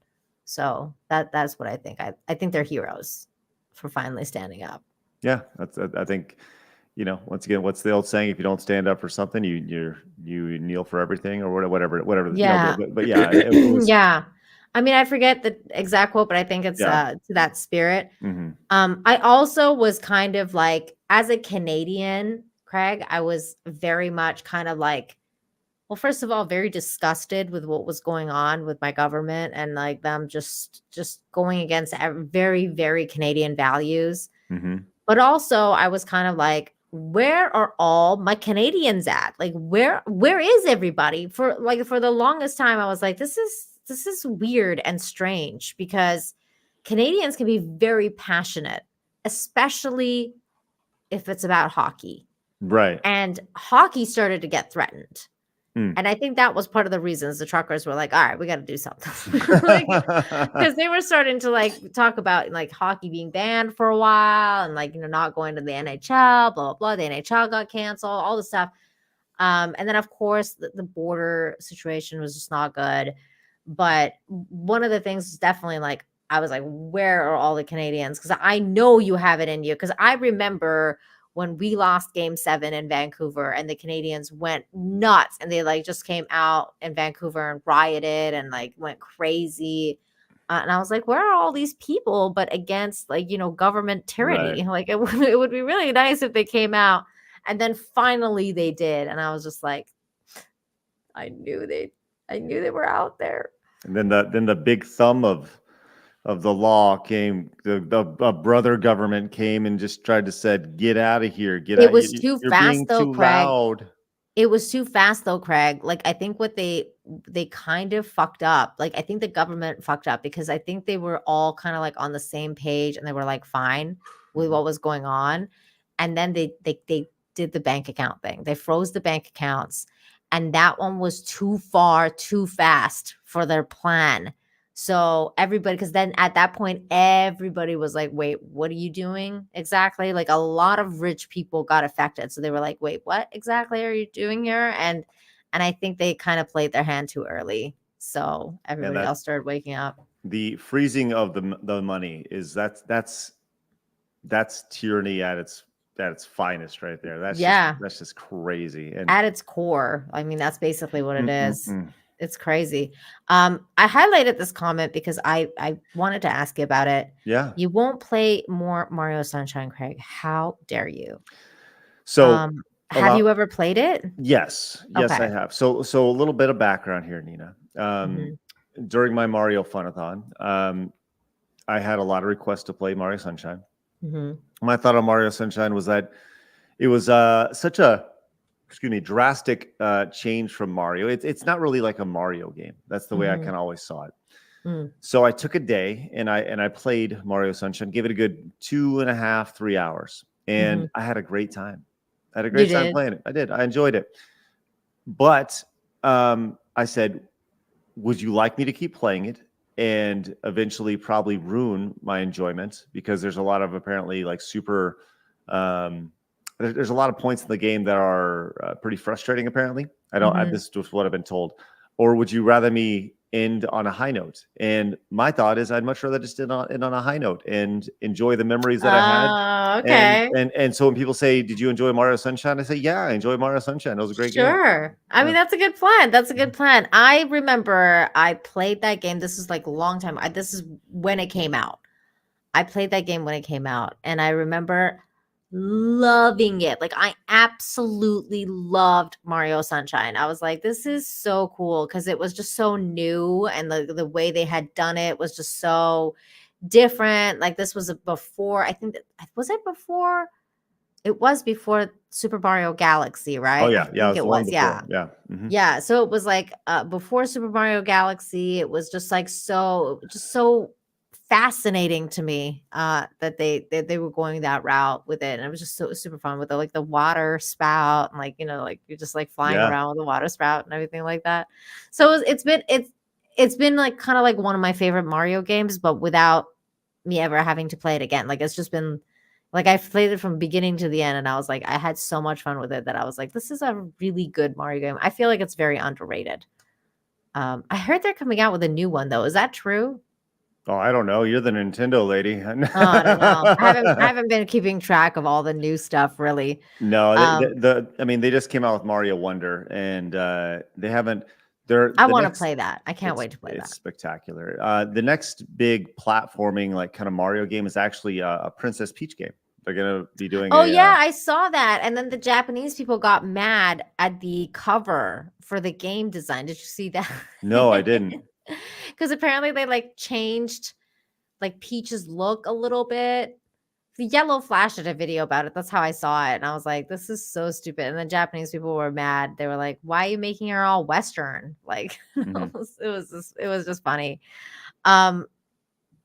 So that's what I think. I think they're heroes for finally standing up. Yeah, I think, once again, what's the old saying? If you don't stand up for something, you kneel for everything, or whatever. Yeah. But yeah, it was, yeah. I mean, I forget the exact quote, but I think it's to that spirit. I also was kind of like, as a Canadian, Craig, I was very much kind of like, well, first of all, very disgusted with what was going on with my government and like them just going against very, very Canadian values. Mm-hmm. But also I was kind of like, where are all my Canadians at? Like, where is everybody? For the longest time, I was like, this is weird and strange because Canadians can be very passionate, especially if it's about hockey. Right. And hockey started to get threatened. And I think that was part of the reasons the truckers were like, all right, we got to do something. Because they were starting to like talk about like hockey being banned for a while and like, not going to the NHL, blah, blah, blah. The NHL got canceled, all this stuff. And then, of course, the border situation was just not good. But one of the things is definitely like, I was like, where are all the Canadians? Because I know you have it in you. Because I remember when we lost Game 7 in Vancouver and the Canadians went nuts and they like just came out in Vancouver and rioted and like went crazy. And I was like, where are all these people but against like, government tyranny? Right. Like it would be really nice if they came out. And then finally they did. And I was just like, I knew they were out there. And then the big thumb of the law came. The brother government came and just tried to said, get out of here. Get out. It was too fast though, too Craig. loud. It was too fast though, Craig. Like I think what they kind of fucked up. Like I think the government fucked up because I think they were all kind of like on the same page and they were like fine with what was going on. And then they did the bank account thing. They froze the bank accounts. And that one was too far, too fast for their plan. So everybody, because then at that point, everybody was like, wait, what are you doing exactly? Like a lot of rich people got affected. So they were like, wait, what exactly are you doing here? And I think they kind of played their hand too early. So everybody else started waking up. The freezing of the money is that's tyranny at its finest right there. That's just crazy. And at its core, I mean, that's basically what it is. It's crazy. I highlighted this comment because I wanted to ask you about it. Yeah. You won't play more Mario Sunshine, Craig. How dare you? So have you ever played it? Yes. Yes, okay. I have. So a little bit of background here, Nina. During my Mario Funathon, I had a lot of requests to play Mario Sunshine. My thought on Mario Sunshine was that it was such a drastic change from Mario. It's not really like a Mario game. That's the way I kind of always saw it. So I took a day and I played Mario Sunshine, gave it a good 2.5, 3 hours, and I had a great time. I had a great time playing it. I did. I enjoyed it. But I said, would you like me to keep playing it and eventually probably ruin my enjoyment? Because there's a lot of apparently like super there's a lot of points in the game that are pretty frustrating apparently. This is just what I've been told. Or would you rather me end on a high note? And my thought is I'd much rather just end on a high note and enjoy the memories that I had. Okay. And so when people say, did you enjoy Mario Sunshine? I say, yeah, I enjoyed Mario Sunshine. It was a great game. Sure. I mean, that's a good plan. That's a good plan. I remember I played that game. This is like a long time. This is when it came out. I played that game when it came out. And I remember loving it. Like I absolutely loved Mario Sunshine. I was like, this is so cool because it was just so new and the way they had done it was just so different. Like this was before, I think it was before Super Mario Galaxy, right? Oh yeah, it was. Yeah. Yeah. So it was like before Super Mario Galaxy, it was just like so fascinating to me that they were going that route with it, and it was just so super fun with the water spout and like like you're just like flying around with the water spout and everything like that. So it's been like kind of like one of my favorite Mario games, but without me ever having to play it again. Like it's just been like I've played it from beginning to the end, and I was like I had so much fun with it that I was like this is a really good Mario game. I feel like it's very underrated. I heard they're coming out with a new one though. Is that true? Oh, I don't know. You're the Nintendo lady. I don't know. I haven't been keeping track of all the new stuff, really. No, I mean, they just came out with Mario Wonder, and they haven't. I want to play that. I can't wait to play that. It's spectacular. The next big platforming, like kind of Mario game, is actually a Princess Peach game. They're gonna be doing. Oh yeah, I saw that. And then the Japanese people got mad at the cover for the game design. Did you see that? No, I didn't. Because apparently they like changed like Peach's look a little bit. The Yellow Flash did a video about it. That's how I saw it. And I was like, this is so stupid. And the Japanese people were mad. They were like, why are you making her all Western? Like it was just funny.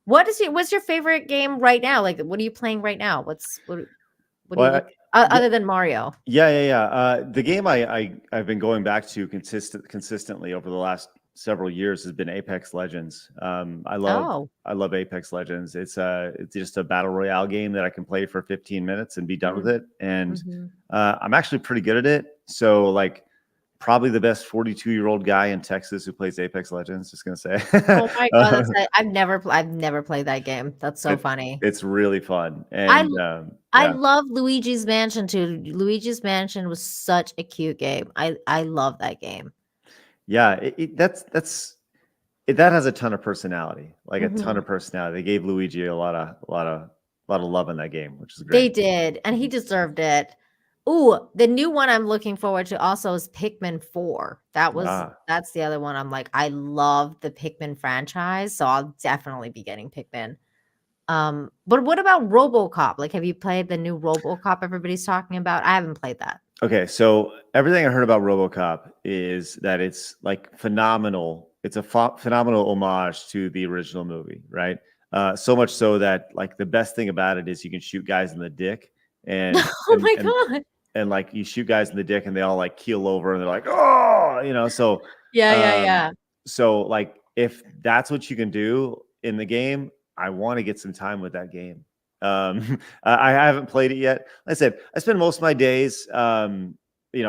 What's your favorite game right now? Like, what are you playing right now? What do you look, other than Mario? Yeah. The game I've been going back to consistently over the last several years has been Apex Legends. I love Apex Legends. It's just a battle royale game that I can play for 15 minutes and be done with it. And I'm actually pretty good at it. So like probably the best 42-year-old guy in Texas who plays Apex Legends, just gonna say. Oh my god, I've never played that game. That's so funny. It's really fun. And I love Luigi's Mansion too. Luigi's Mansion was such a cute game. I love that game. Yeah, that has a ton of personality, like a ton of personality. They gave Luigi a lot of love in that game, which is great. They did, and he deserved it. Ooh, the new one I'm looking forward to also is Pikmin 4. That's the other one. I'm like, I love the Pikmin franchise, so I'll definitely be getting Pikmin. But what about RoboCop? Like, have you played the new RoboCop everybody's talking about? I haven't played that. Okay, so everything I heard about RoboCop is that it's like phenomenal. It's a phenomenal homage to the original movie, right? So much so that like the best thing about it is you can shoot guys in the dick, and God. And like you shoot guys in the dick and they all like keel over and they're like, oh, so yeah. So like if that's what you can do in the game, I want to get some time with that game. I haven't played it yet. Like I said, I spend most of my days, I do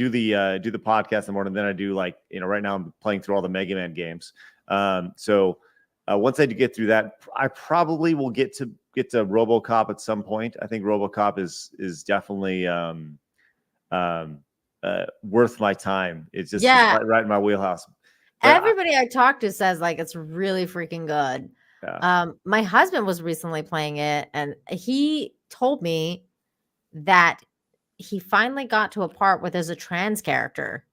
the podcast in the morning. Then I do like, right now I'm playing through all the Mega Man games. So once I get through that, I probably will get to RoboCop at some point. I think RoboCop is definitely worth my time. It's just right in my wheelhouse. But everybody I talk to says like it's really freaking good. Yeah. My husband was recently playing it, and he told me that he finally got to a part where there's a trans character,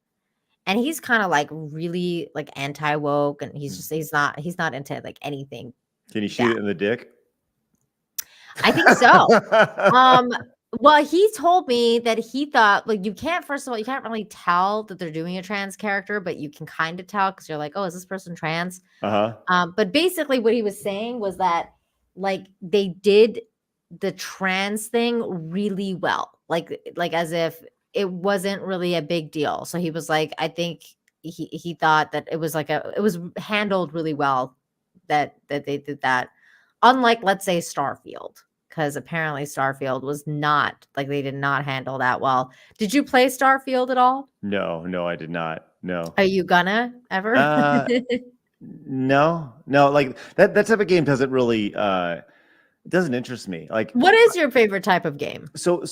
and he's kind of like really like anti-woke, and he's not into like anything. Can you shoot it in the dick? I think so. Well, he told me that he thought like you can't really tell that they're doing a trans character, but you can kind of tell because you're like, oh, is this person trans? But basically what he was saying was that like they did the trans thing really well, like as if it wasn't really a big deal. So he was like, I think he thought that it was handled really well that they did that, unlike let's say Starfield. Because apparently Starfield was not like they did not handle that well. Did you play Starfield at all? No, I did not. No. Are you gonna ever? No. Like that type of game doesn't really it doesn't interest me. Like, what is your favorite type of game? So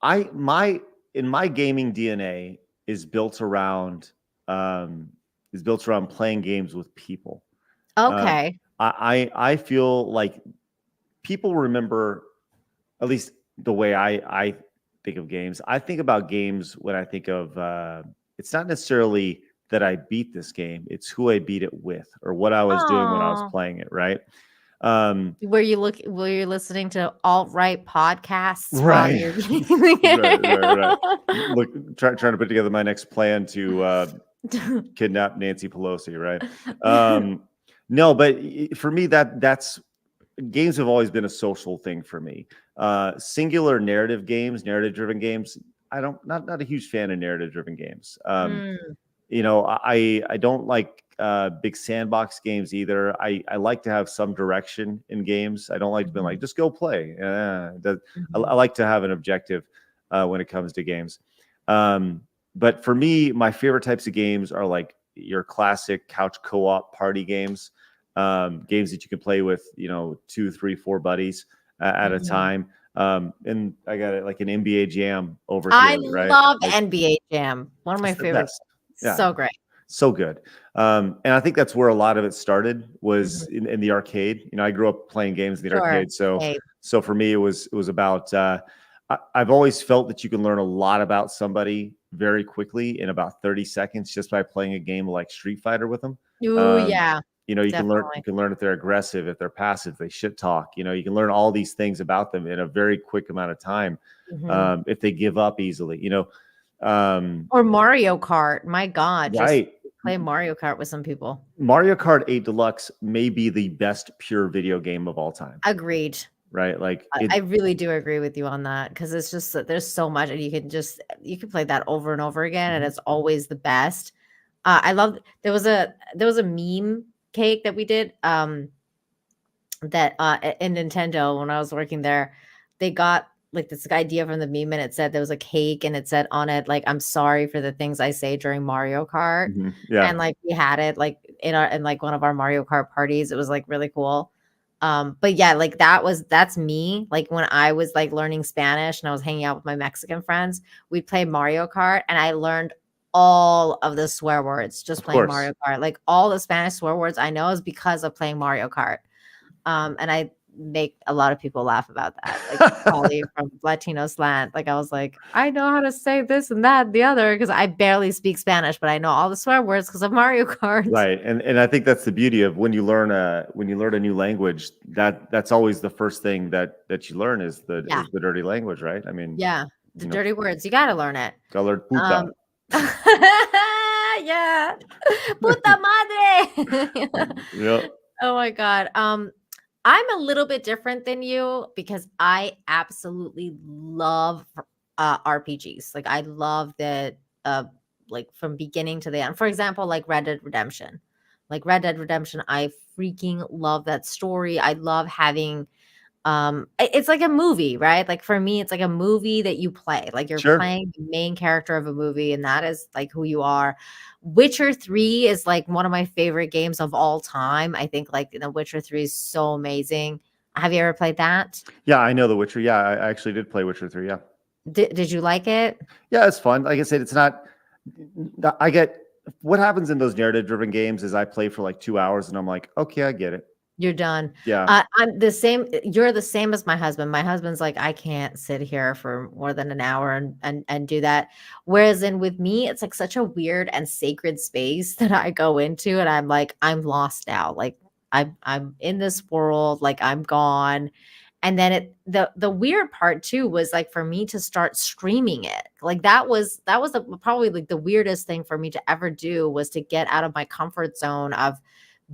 my gaming DNA is built around playing games with people. Okay. I feel like people remember, at least the way I think of games. I think about games when I think of it's not necessarily that I beat this game, it's who I beat it with or what I was doing when I was playing it, right? Were you listening to alt-right podcasts? Right. right. Look, trying to put together my next plan to kidnap Nancy Pelosi, right? No, but for me, that's games have always been a social thing for me. Singular narrative-driven games. Not a huge fan of narrative-driven games. I don't like big sandbox games either. I like to have some direction in games. I don't like to be like, just go play. I like to have an objective when it comes to games. But for me, my favorite types of games are like your classic couch co-op party games, games that you can play with, 2, 3, 4 buddies at a time. And I got it like an NBA Jam over here. I love NBA Jam. One of my favorites. Yeah. So great. So good. And I think that's where a lot of it started was in the arcade. You know, I grew up playing games in the arcade. So for me, it was about, I've always felt that you can learn a lot about somebody very quickly in about 30 seconds just by playing a game like Street Fighter with them. Ooh, yeah. You know, you can learn if they're aggressive, if they're passive, they shit talk. You know, you can learn all these things about them in a very quick amount of time. If they give up easily, you know. Or Mario Kart. My God. Right. Just play Mario Kart with some people. Mario Kart 8 Deluxe may be the best pure video game of all time. Agreed. Right? Like I really do agree with you on that, because it's just that there's so much, and you can play that over and over again, and it's always the best. I love there was a meme cake that we did that in Nintendo when I was working there. They got like this idea from the meme, and it said there was a cake, and it said on it like, "I'm sorry for the things I say during Mario Kart." And like we had it like in like one of our Mario Kart parties. It was like really cool. But yeah, like that's me. Like when I was like learning Spanish and I was hanging out with my Mexican friends, we'd play Mario Kart, and I learned all of the swear words just playing Mario Kart. Like all the Spanish swear words I know is because of playing Mario Kart. And I make a lot of people laugh about that. Like Polly from Latino Slant. Like I was like, I know how to say this and that and the other, because I barely speak Spanish, but I know all the swear words because of Mario Kart. Right. And I think that's the beauty of when you learn a new language, that's always the first thing that you learn is the dirty language, right? I mean, the dirty words. You gotta learn it. Gotta learn puta. Yeah. Puta madre. Yep. Oh my God. I'm a little bit different than you because I absolutely love RPGs. Like I love that like from beginning to the end. For example, like Red Dead Redemption. Like Red Dead Redemption, I freaking love that story. I love having it's like a movie, right? Like for me, it's like a movie that you play. Like you're playing the main character of a movie, and that is like who you are. Witcher 3 is like one of my favorite games of all time. I think like The Witcher 3 is so amazing. Have you ever played that? Yeah, I know The Witcher. Yeah, I actually did play Witcher 3. Yeah. Did you like it? Yeah, it's fun. Like I said, it's not. I get what happens in those narrative-driven games is I play for like 2 hours and I'm like, okay, I get it. You're done. Yeah. I'm the same. You're the same as my husband. My husband's like, I can't sit here for more than an hour and do that. Whereas with me, it's like such a weird and sacred space that I go into, and I'm like, I'm lost now. Like I'm in this world, like I'm gone. And then the weird part too was like for me to start streaming it. Like that was probably like the weirdest thing for me to ever do, was to get out of my comfort zone of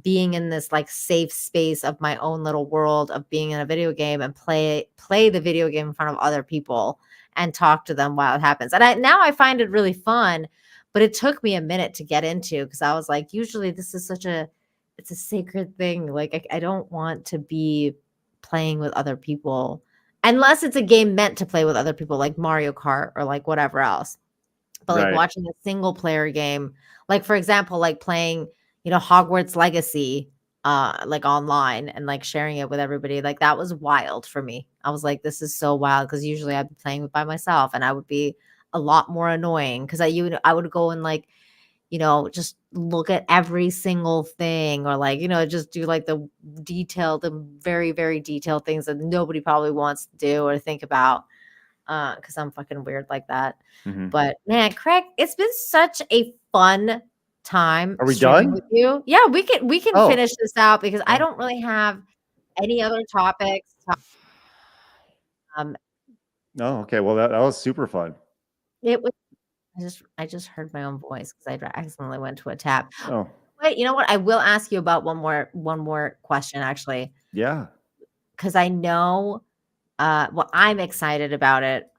being in this like safe space of my own little world of being in a video game and play the video game in front of other people and talk to them while it happens. And now I find it really fun, but it took me a minute to get into, because I was like, usually this is it's a sacred thing. Like I don't want to be playing with other people unless it's a game meant to play with other people, like Mario Kart or like whatever else. But like watching a single player game, like for example, like playing, Hogwarts Legacy, like online and like sharing it with everybody, like that was wild for me. I was like, this is so wild, because usually I'd be playing by myself and I would be a lot more annoying, because I would go and like, just look at every single thing, or like, just do like the very, very detailed things that nobody probably wants to do or think about. Because I'm fucking weird like that. But man, Craig, it's been such a fun time. Are we done with you? Yeah, we can finish this out, because I don't really have any other topics. Oh, okay. Well, that was super fun. It was. I just heard my own voice because I accidentally went to a tab. Oh, wait, you know what? I will ask you about one more question, actually. Yeah. Because I know. Well, I'm excited about it.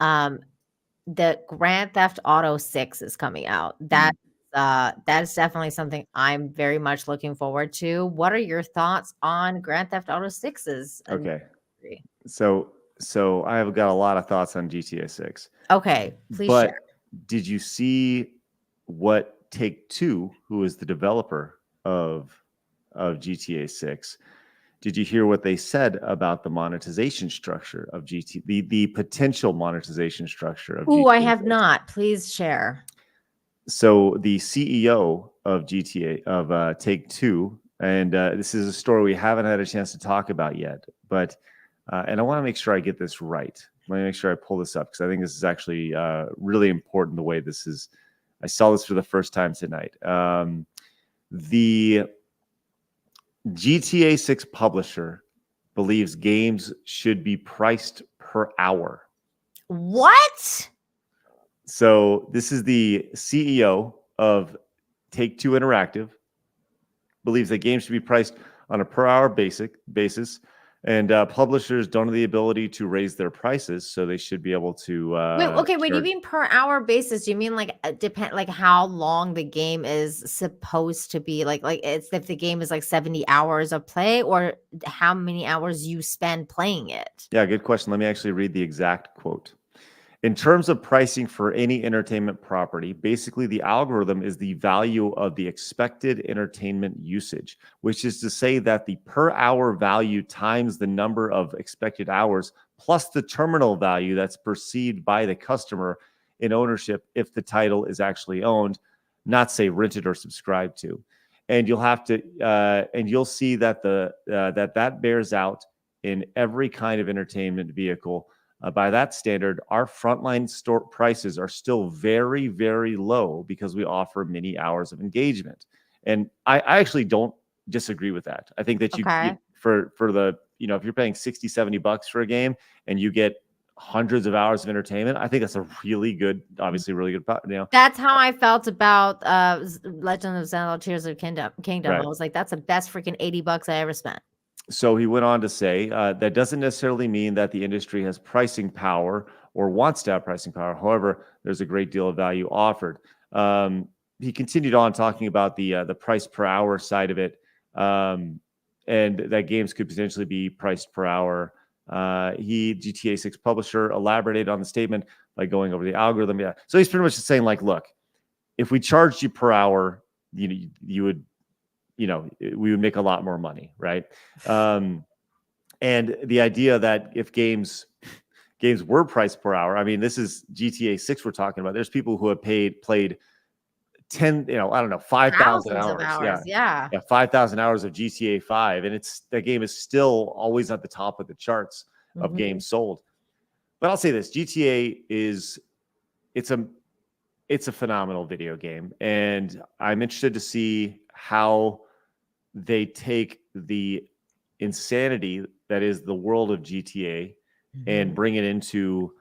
The Grand Theft Auto 6 is coming out. That is definitely something I'm very much looking forward to. What are your thoughts on Grand Theft Auto 6's? Okay. So I have got a lot of thoughts on GTA 6. Okay, please share. Did you see what Take-Two, who is the developer of GTA 6, did you hear what they said about the monetization structure of the potential monetization structure of GTA? Oh, I have not. Please share. So the CEO of GTA of Take-Two, and this is a story we haven't had a chance to talk about yet, but and I want to make sure I get this right. Let me make sure I pull this up because I think this is actually really important. The way this is, I saw this for the first time tonight. The GTA 6 publisher believes games should be priced per hour. What? So this is the CEO of Take-Two Interactive, believes that games should be priced on a per hour basis, and publishers don't have the ability to raise their prices, so they should be able to. Wait. You mean per hour basis? Do you mean like depend like how long the game is supposed to be? Like it's if the game is like 70 hours of play, or how many hours you spend playing it? Yeah, good question. Let me actually read the exact quote. In terms of pricing for any entertainment property, basically the algorithm is the value of the expected entertainment usage, which is to say that the per hour value times the number of expected hours plus the terminal value that's perceived by the customer in ownership if the title is actually owned, not say rented or subscribed to. And you'll have to, and you'll see that that bears out in every kind of entertainment vehicle. By that standard, our frontline store prices are still very, very low because we offer many hours of engagement. And I actually don't disagree with that. I think that you for the, if you're paying 60, 70 bucks for a game and you get hundreds of hours of entertainment, I think that's a really good, obviously really good, That's how I felt about Legend of Zelda Tears of Kingdom. Right. I was like, that's the best freaking 80 bucks I ever spent. So he went on to say that doesn't necessarily mean that the industry has pricing power or wants to have pricing power. However, there's a great deal of value offered. He continued on talking about the price per hour side of it, and that games could potentially be priced per hour. GTA 6 publisher elaborated on the statement by going over the algorithm. Yeah, so he's pretty much just saying like, look, if we charged you per hour, you would. We would make a lot more money, right? And the idea that if games were priced per hour, I mean, this is GTA 6 we're talking about. There's people who have played 10, I don't know, 5,000 hours. Yeah, 5,000 hours of GTA 5, and that game is still always at the top of the charts of games sold. But I'll say this: GTA it's a phenomenal video game, and I'm interested to see how they take the insanity that is the world of GTA and bring it into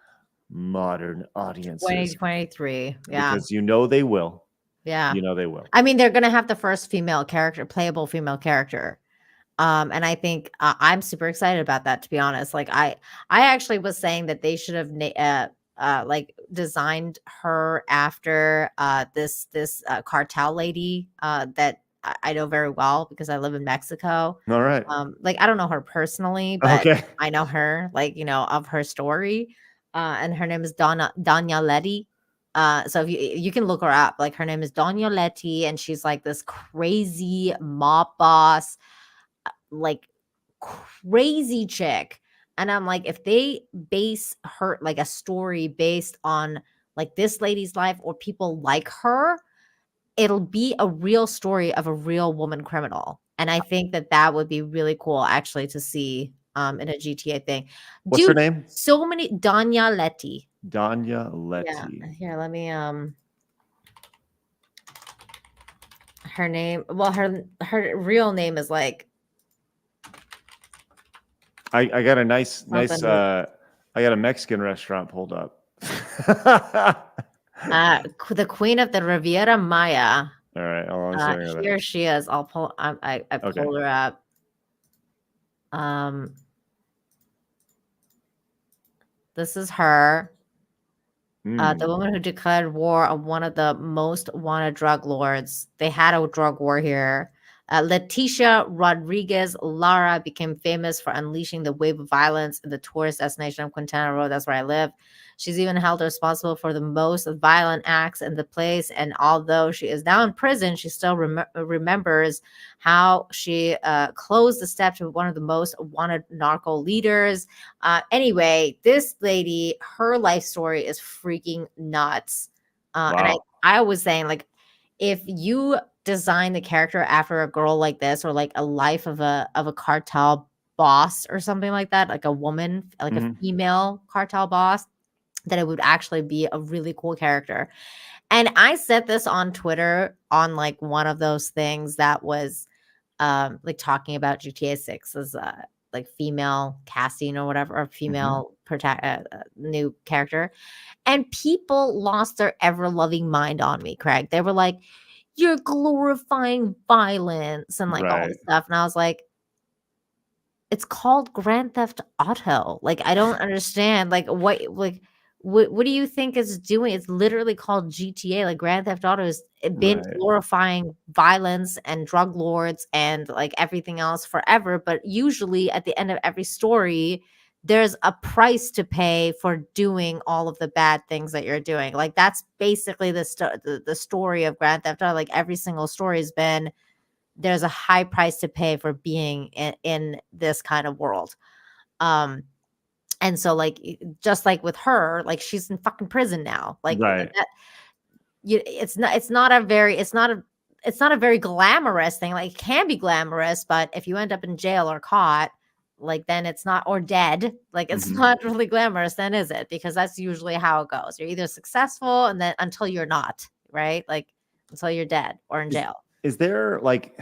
modern audiences. 2023. Yeah. Because they will. Yeah. They will. I mean, they're going to have the first playable female character. And I think I'm super excited about that, to be honest. Like I actually was saying that they should have like designed her after this cartel lady that I know very well because I live in Mexico. All right. Like I don't know her personally, but I know her, like, of her story. And her name is Doña Letty. So if you can look her up, like her name is Doña Letty, and she's like this crazy mob boss, like crazy chick. And I'm like, if they base her like a story based on like this lady's life or people like her, it'll be a real story of a real woman criminal. And I think that would be really cool actually to see in a GTA thing. What's her name? So many Doña Letty. Doña Letty. Yeah. Here, let me her name. Well, her real name is like I got a nice I got a Mexican restaurant pulled up. The Queen of the Riviera Maya. All right. Here she is. I'll pull. I pulled her up. This is her. The woman who declared war on one of the most wanted drug lords. They had a drug war here. Leticia Rodriguez Lara became famous for unleashing the wave of violence in the tourist destination of Quintana Roo. That's where I live. She's even held responsible for the most violent acts in the place. And although she is now in prison, she still remembers how she closed the step to one of the most wanted narco leaders. Anyway, this lady, her life story is freaking nuts. And I was saying, like, if you design the character after a girl like this, or like a life of a cartel boss or something like that, like a woman, like a female cartel boss, that it would actually be a really cool character. And I said this on Twitter on like one of those things that was like talking about GTA 6 as like female casting or whatever, or female new character. And people lost their ever loving mind on me, Craig. They were like, "You're glorifying violence," and like all this stuff. And I was like, it's called Grand Theft Auto. Like, I don't understand. Like, what do you think it's doing? It's literally called GTA. Like, Grand Theft Auto has been glorifying violence and drug lords and like everything else forever. But usually at the end of every story, there's a price to pay for doing all of the bad things that you're doing. Like, that's basically the story of Grand Theft Auto. Like, every single story has been, there's a high price to pay for being in this kind of world. And so like, just like with her, like she's in fucking prison now. Like that, it's not a very glamorous thing. Like, it can be glamorous, but if you end up in jail or caught, like, then it's not, or dead, like it's not really glamorous then, is it? Because that's usually how it goes. You're either successful and then until you're not, right? Like until you're dead or in jail. Is there like,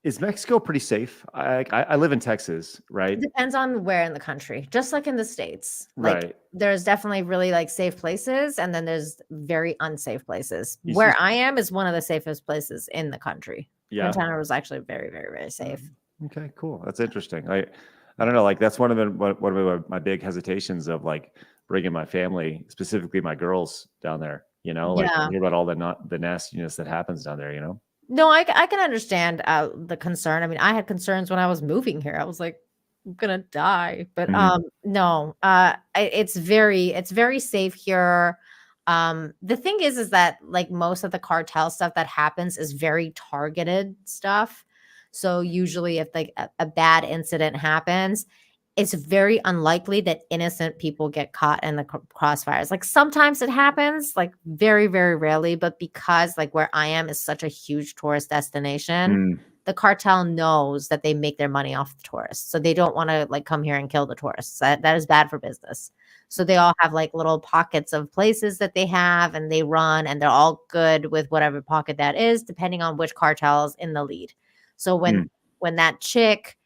is Mexico pretty safe? I live in Texas, right? It depends on where in the country, just like in the States. Like, there's definitely really like safe places, and then there's very unsafe places. Where I am is one of the safest places in the country. Montana was actually very, very, very safe. Okay, cool. That's interesting. I don't know. Like, that's one of my big hesitations of like bringing my family, specifically my girls, down there. You know, like hear about all the nastiness that happens down there. You know. No, I can understand the concern. I mean, I had concerns when I was moving here. I was like, I'm gonna die. But no, it's very safe here. The thing is that like most of the cartel stuff that happens is very targeted stuff. So usually if like a bad incident happens, it's very unlikely that innocent people get caught in the crossfires. Like, sometimes it happens, like very, very rarely, but because like where I am is such a huge tourist destination, the cartel knows that they make their money off the tourists. So they don't want to like come here and kill the tourists. That is bad for business. So they all have like little pockets of places that they have, and they run, and they're all good with whatever pocket that is, depending on which cartel is in the lead. So when that chick,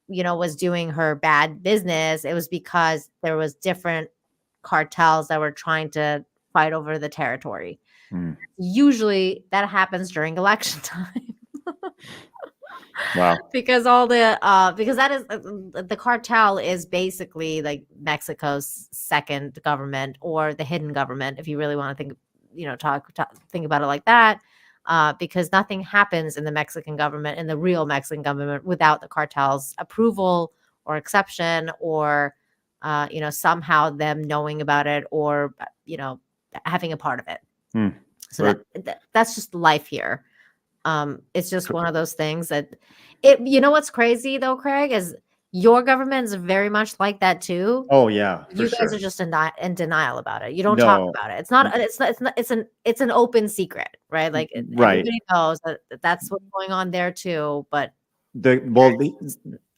you know, was doing her bad business, it was because there was different cartels that were trying to fight over the territory. Usually that happens during election time. Wow. Because because that is the cartel is basically like Mexico's second government, or the hidden government, if you really want to think, you know, think about it like that. Because nothing happens in the Mexican government, in the real Mexican government, without the cartel's approval or exception, or, you know, somehow them knowing about it, or, you know, having a part of it. So that's just life here. It's just one of those things that you know, what's crazy though, Craig, is your government is very much like that too. Oh yeah, you guys are just in denial about it. You don't talk about it. It's not. It's an open secret, right? Like everybody knows that that's what's going on there too. But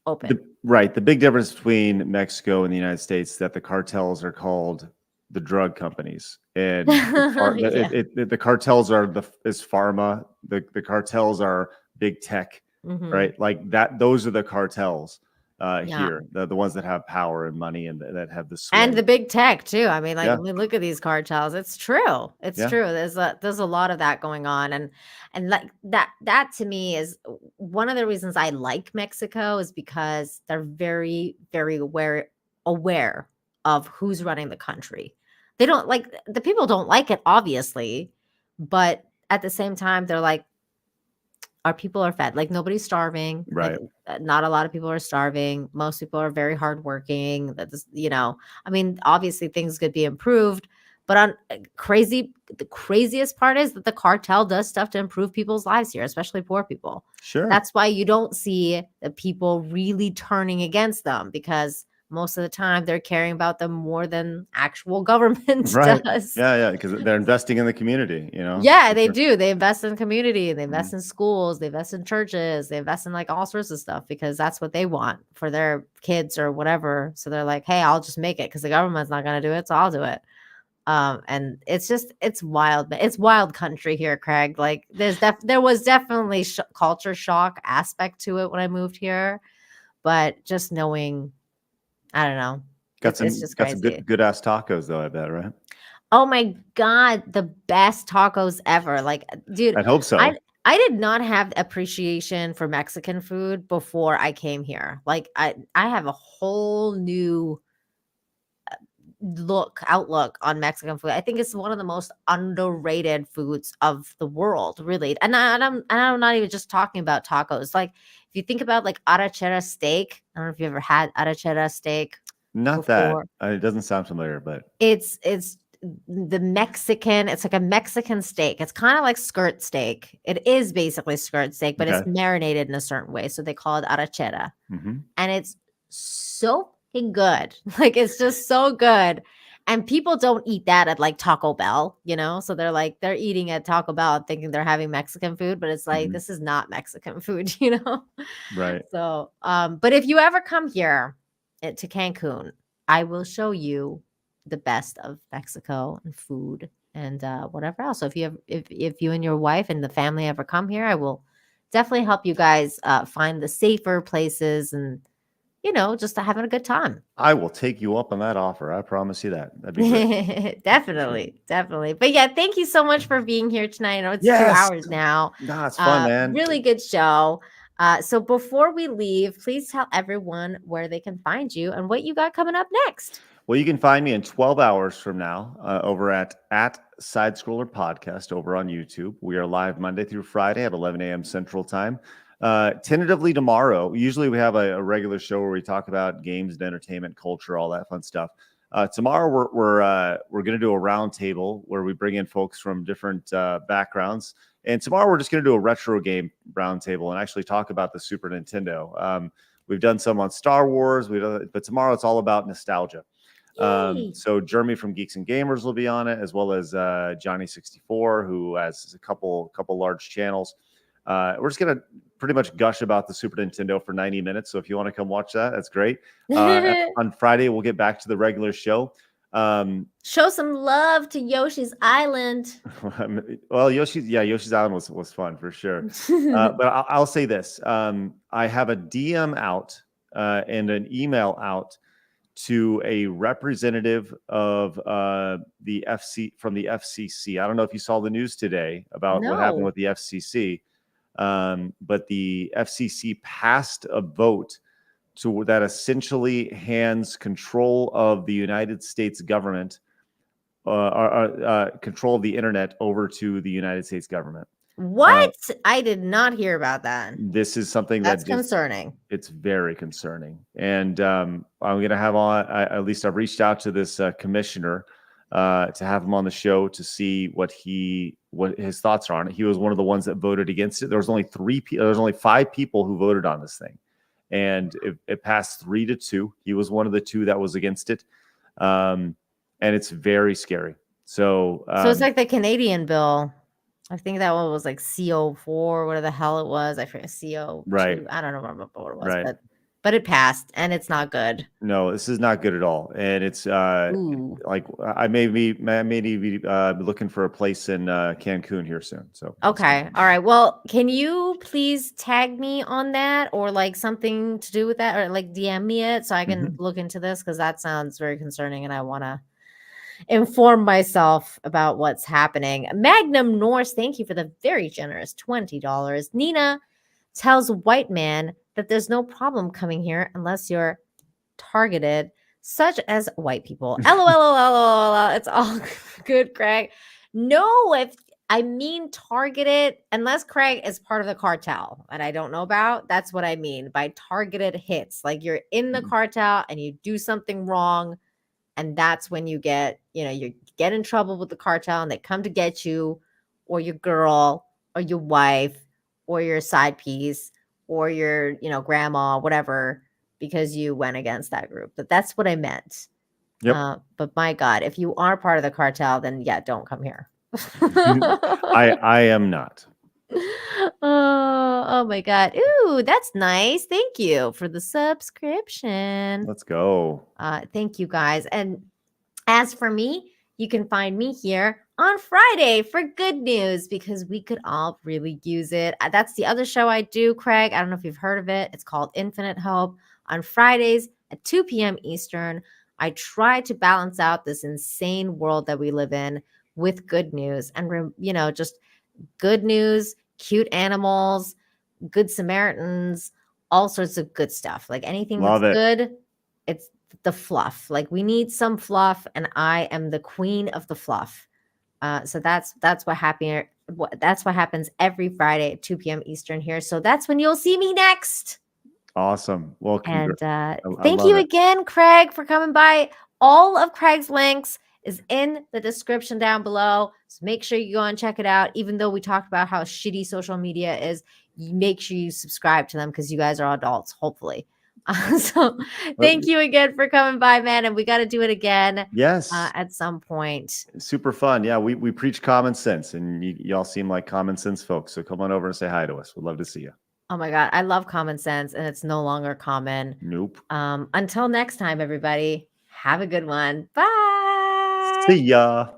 open. The big difference between Mexico and the United States is that the cartels are called the drug companies, and the cartels are is pharma. The cartels are big tech, right? Like that. Those are the cartels. Here, the ones that have power and money, and that have the sway. And the big tech too. I mean, like, I mean, look at these cartels. It's true. It's true. There's a lot of that going on, and like that to me is one of the reasons I like Mexico, is because they're very, very aware of who's running the country. They don't like, the people don't like it, obviously, but at the same time, they're like, our people are fed. Like, nobody's starving. Right. Like, not a lot of people are starving. Most people are very hardworking. That's, you know, I mean, obviously things could be improved, but the craziest part is that the cartel does stuff to improve people's lives here, especially poor people. Sure. That's why you don't see the people really turning against them, because most of the time they're caring about them more than actual government Right. does. Yeah, because they're investing in the community, Yeah, they do. They invest in community, they invest Mhm. in schools, they invest in churches, they invest in like all sorts of stuff because that's what they want for their kids or whatever. So they're like, hey, I'll just make it because the government's not going to do it, so I'll do it. And it's wild, but it's wild country here, Craig. Like there was definitely culture shock aspect to it when I moved here, but just knowing, I don't know, it's just Got some crazy. good ass tacos though, I bet, right? Oh my God, the best tacos ever. Like, dude, I hope so. I did not have appreciation for Mexican food before I came here. Like I have a whole new outlook on Mexican food. I think it's one of the most underrated foods of the world, really. And I'm not even just talking about tacos. Like if you think about like arrachera steak, I don't know if you ever had arrachera steak Not that. before. It doesn't sound familiar, but It's the Mexican, it's like a Mexican steak. It's kind of like skirt steak. It is basically skirt steak, but it's okay. marinated in a certain way. So they call it arrachera. Mhm. And it's so fucking good. Like it's just so good. And people don't eat that at like Taco Bell, So they're like they're eating at Taco Bell thinking they're having Mexican food, but it's like Mhm. this is not Mexican food, Right. So, but if you ever come here to Cancun, I will show you the best of Mexico and food and whatever else. So if you and your wife and the family ever come here, I will definitely help you guys find the safer places and just to having a good time. I will take you up on that offer. I promise you that. That'd be great. Definitely. But yeah, thank you so much for being here tonight. I know it's 2 Yes. hours now. Nah, it's fun, man. Really good show. So before we leave, please tell everyone where they can find you and what you got coming up next. Well, you can find me in 12 hours from now over at Side Scroller Podcast over on YouTube. We are live Monday through Friday at 11 a.m. Central Time. Tentatively tomorrow. Usually we have a regular show where we talk about games and entertainment, culture, all that fun stuff. Tomorrow we're going to do a roundtable where we bring in folks from different backgrounds. And tomorrow we're just going to do a retro game roundtable and actually talk about the Super Nintendo. We've done some on Star Wars, but tomorrow it's all about nostalgia. So Jeremy from Geeks and Gamers will be on it, as well as Johnny64, who has a couple large channels. We're just gonna pretty much gush about the Super Nintendo for 90 minutes. So if you want to come watch that, that's great. On Friday, we'll get back to the regular show. Show some love to Yoshi's Island. Well, Yoshi's Island was fun for sure. But I'll say this: I have a DM out and an email out to a representative of the FCC. I don't know if you saw the news today about what happened with the FCC, but the FCC passed a vote that essentially hands control of the United States government, control of the internet over to the United States government. What? I did not hear about that. This is something that's concerning. It's very concerning. And I'm going to have on, at least I've reached out to this commissioner to have him on the show to see what his thoughts are on it. He was one of the ones that voted against it. There was only 5 people who voted on this thing. And it passed 3-2. He was one of the 2 that was against it. And it's very scary. So it's like the Canadian bill. I think that one was like CO4, whatever the hell it was. I forget CO2. Right. I don't remember what it was, right. But it passed, and it's not good. No, this is not good at all. And it's like I may be looking for a place in Cancun here soon. So okay, all right. Well, can you please tag me on that, or like something to do with that, or like DM me it so I can look into this, because that sounds very concerning, and I want to inform myself about what's happening. Magnum Norse, thank you for the very generous $20. Nina tells white man that there's no problem coming here unless you're targeted, such as white people. LOL. It's all good, Craig. No, if I mean targeted, unless Craig is part of the cartel and I don't know about, that's what I mean by targeted hits. Like you're in the cartel and you do something wrong. And that's when you get in trouble with the cartel and they come to get you, or your girl, or your wife, or your side piece, or your, grandma, whatever. because you went against that group. But that's what I meant. Yep. But my God, if you are part of the cartel, then yeah, don't come here. I am not. Oh my God. Ooh, that's nice. Thank you for the subscription. Let's go. Thank you guys. And as for me, you can find me here on Friday for good news because we could all really use it. That's the other show I do, Craig. I don't know if you've heard of it. It's called Infinite Hope. On Fridays at 2 p.m. Eastern, I try to balance out this insane world that we live in with good news and, just good news, cute animals, good Samaritans, all sorts of good stuff. Like anything that's good, it's the fluff. Like we need some fluff, and I am the queen of the fluff. So that's what happens every Friday at 2 p.m. Eastern here. So that's when you'll see me next. Awesome. Well, and thank you again, Craig, for coming by. All of Craig's links is in the description down below. So make sure you go and check it out. Even though we talked about how shitty social media is, you make sure you subscribe to them because you guys are adults, hopefully. So thank you again for coming by, man. And we got to do it again. Yes. At some point. Super fun. Yeah, we preach common sense, and y'all seem like common sense folks. So come on over and say hi to us. We'd love to see you. Oh my God. I love common sense, and it's no longer common. Nope. Until next time, everybody, have a good one. Bye. See ya.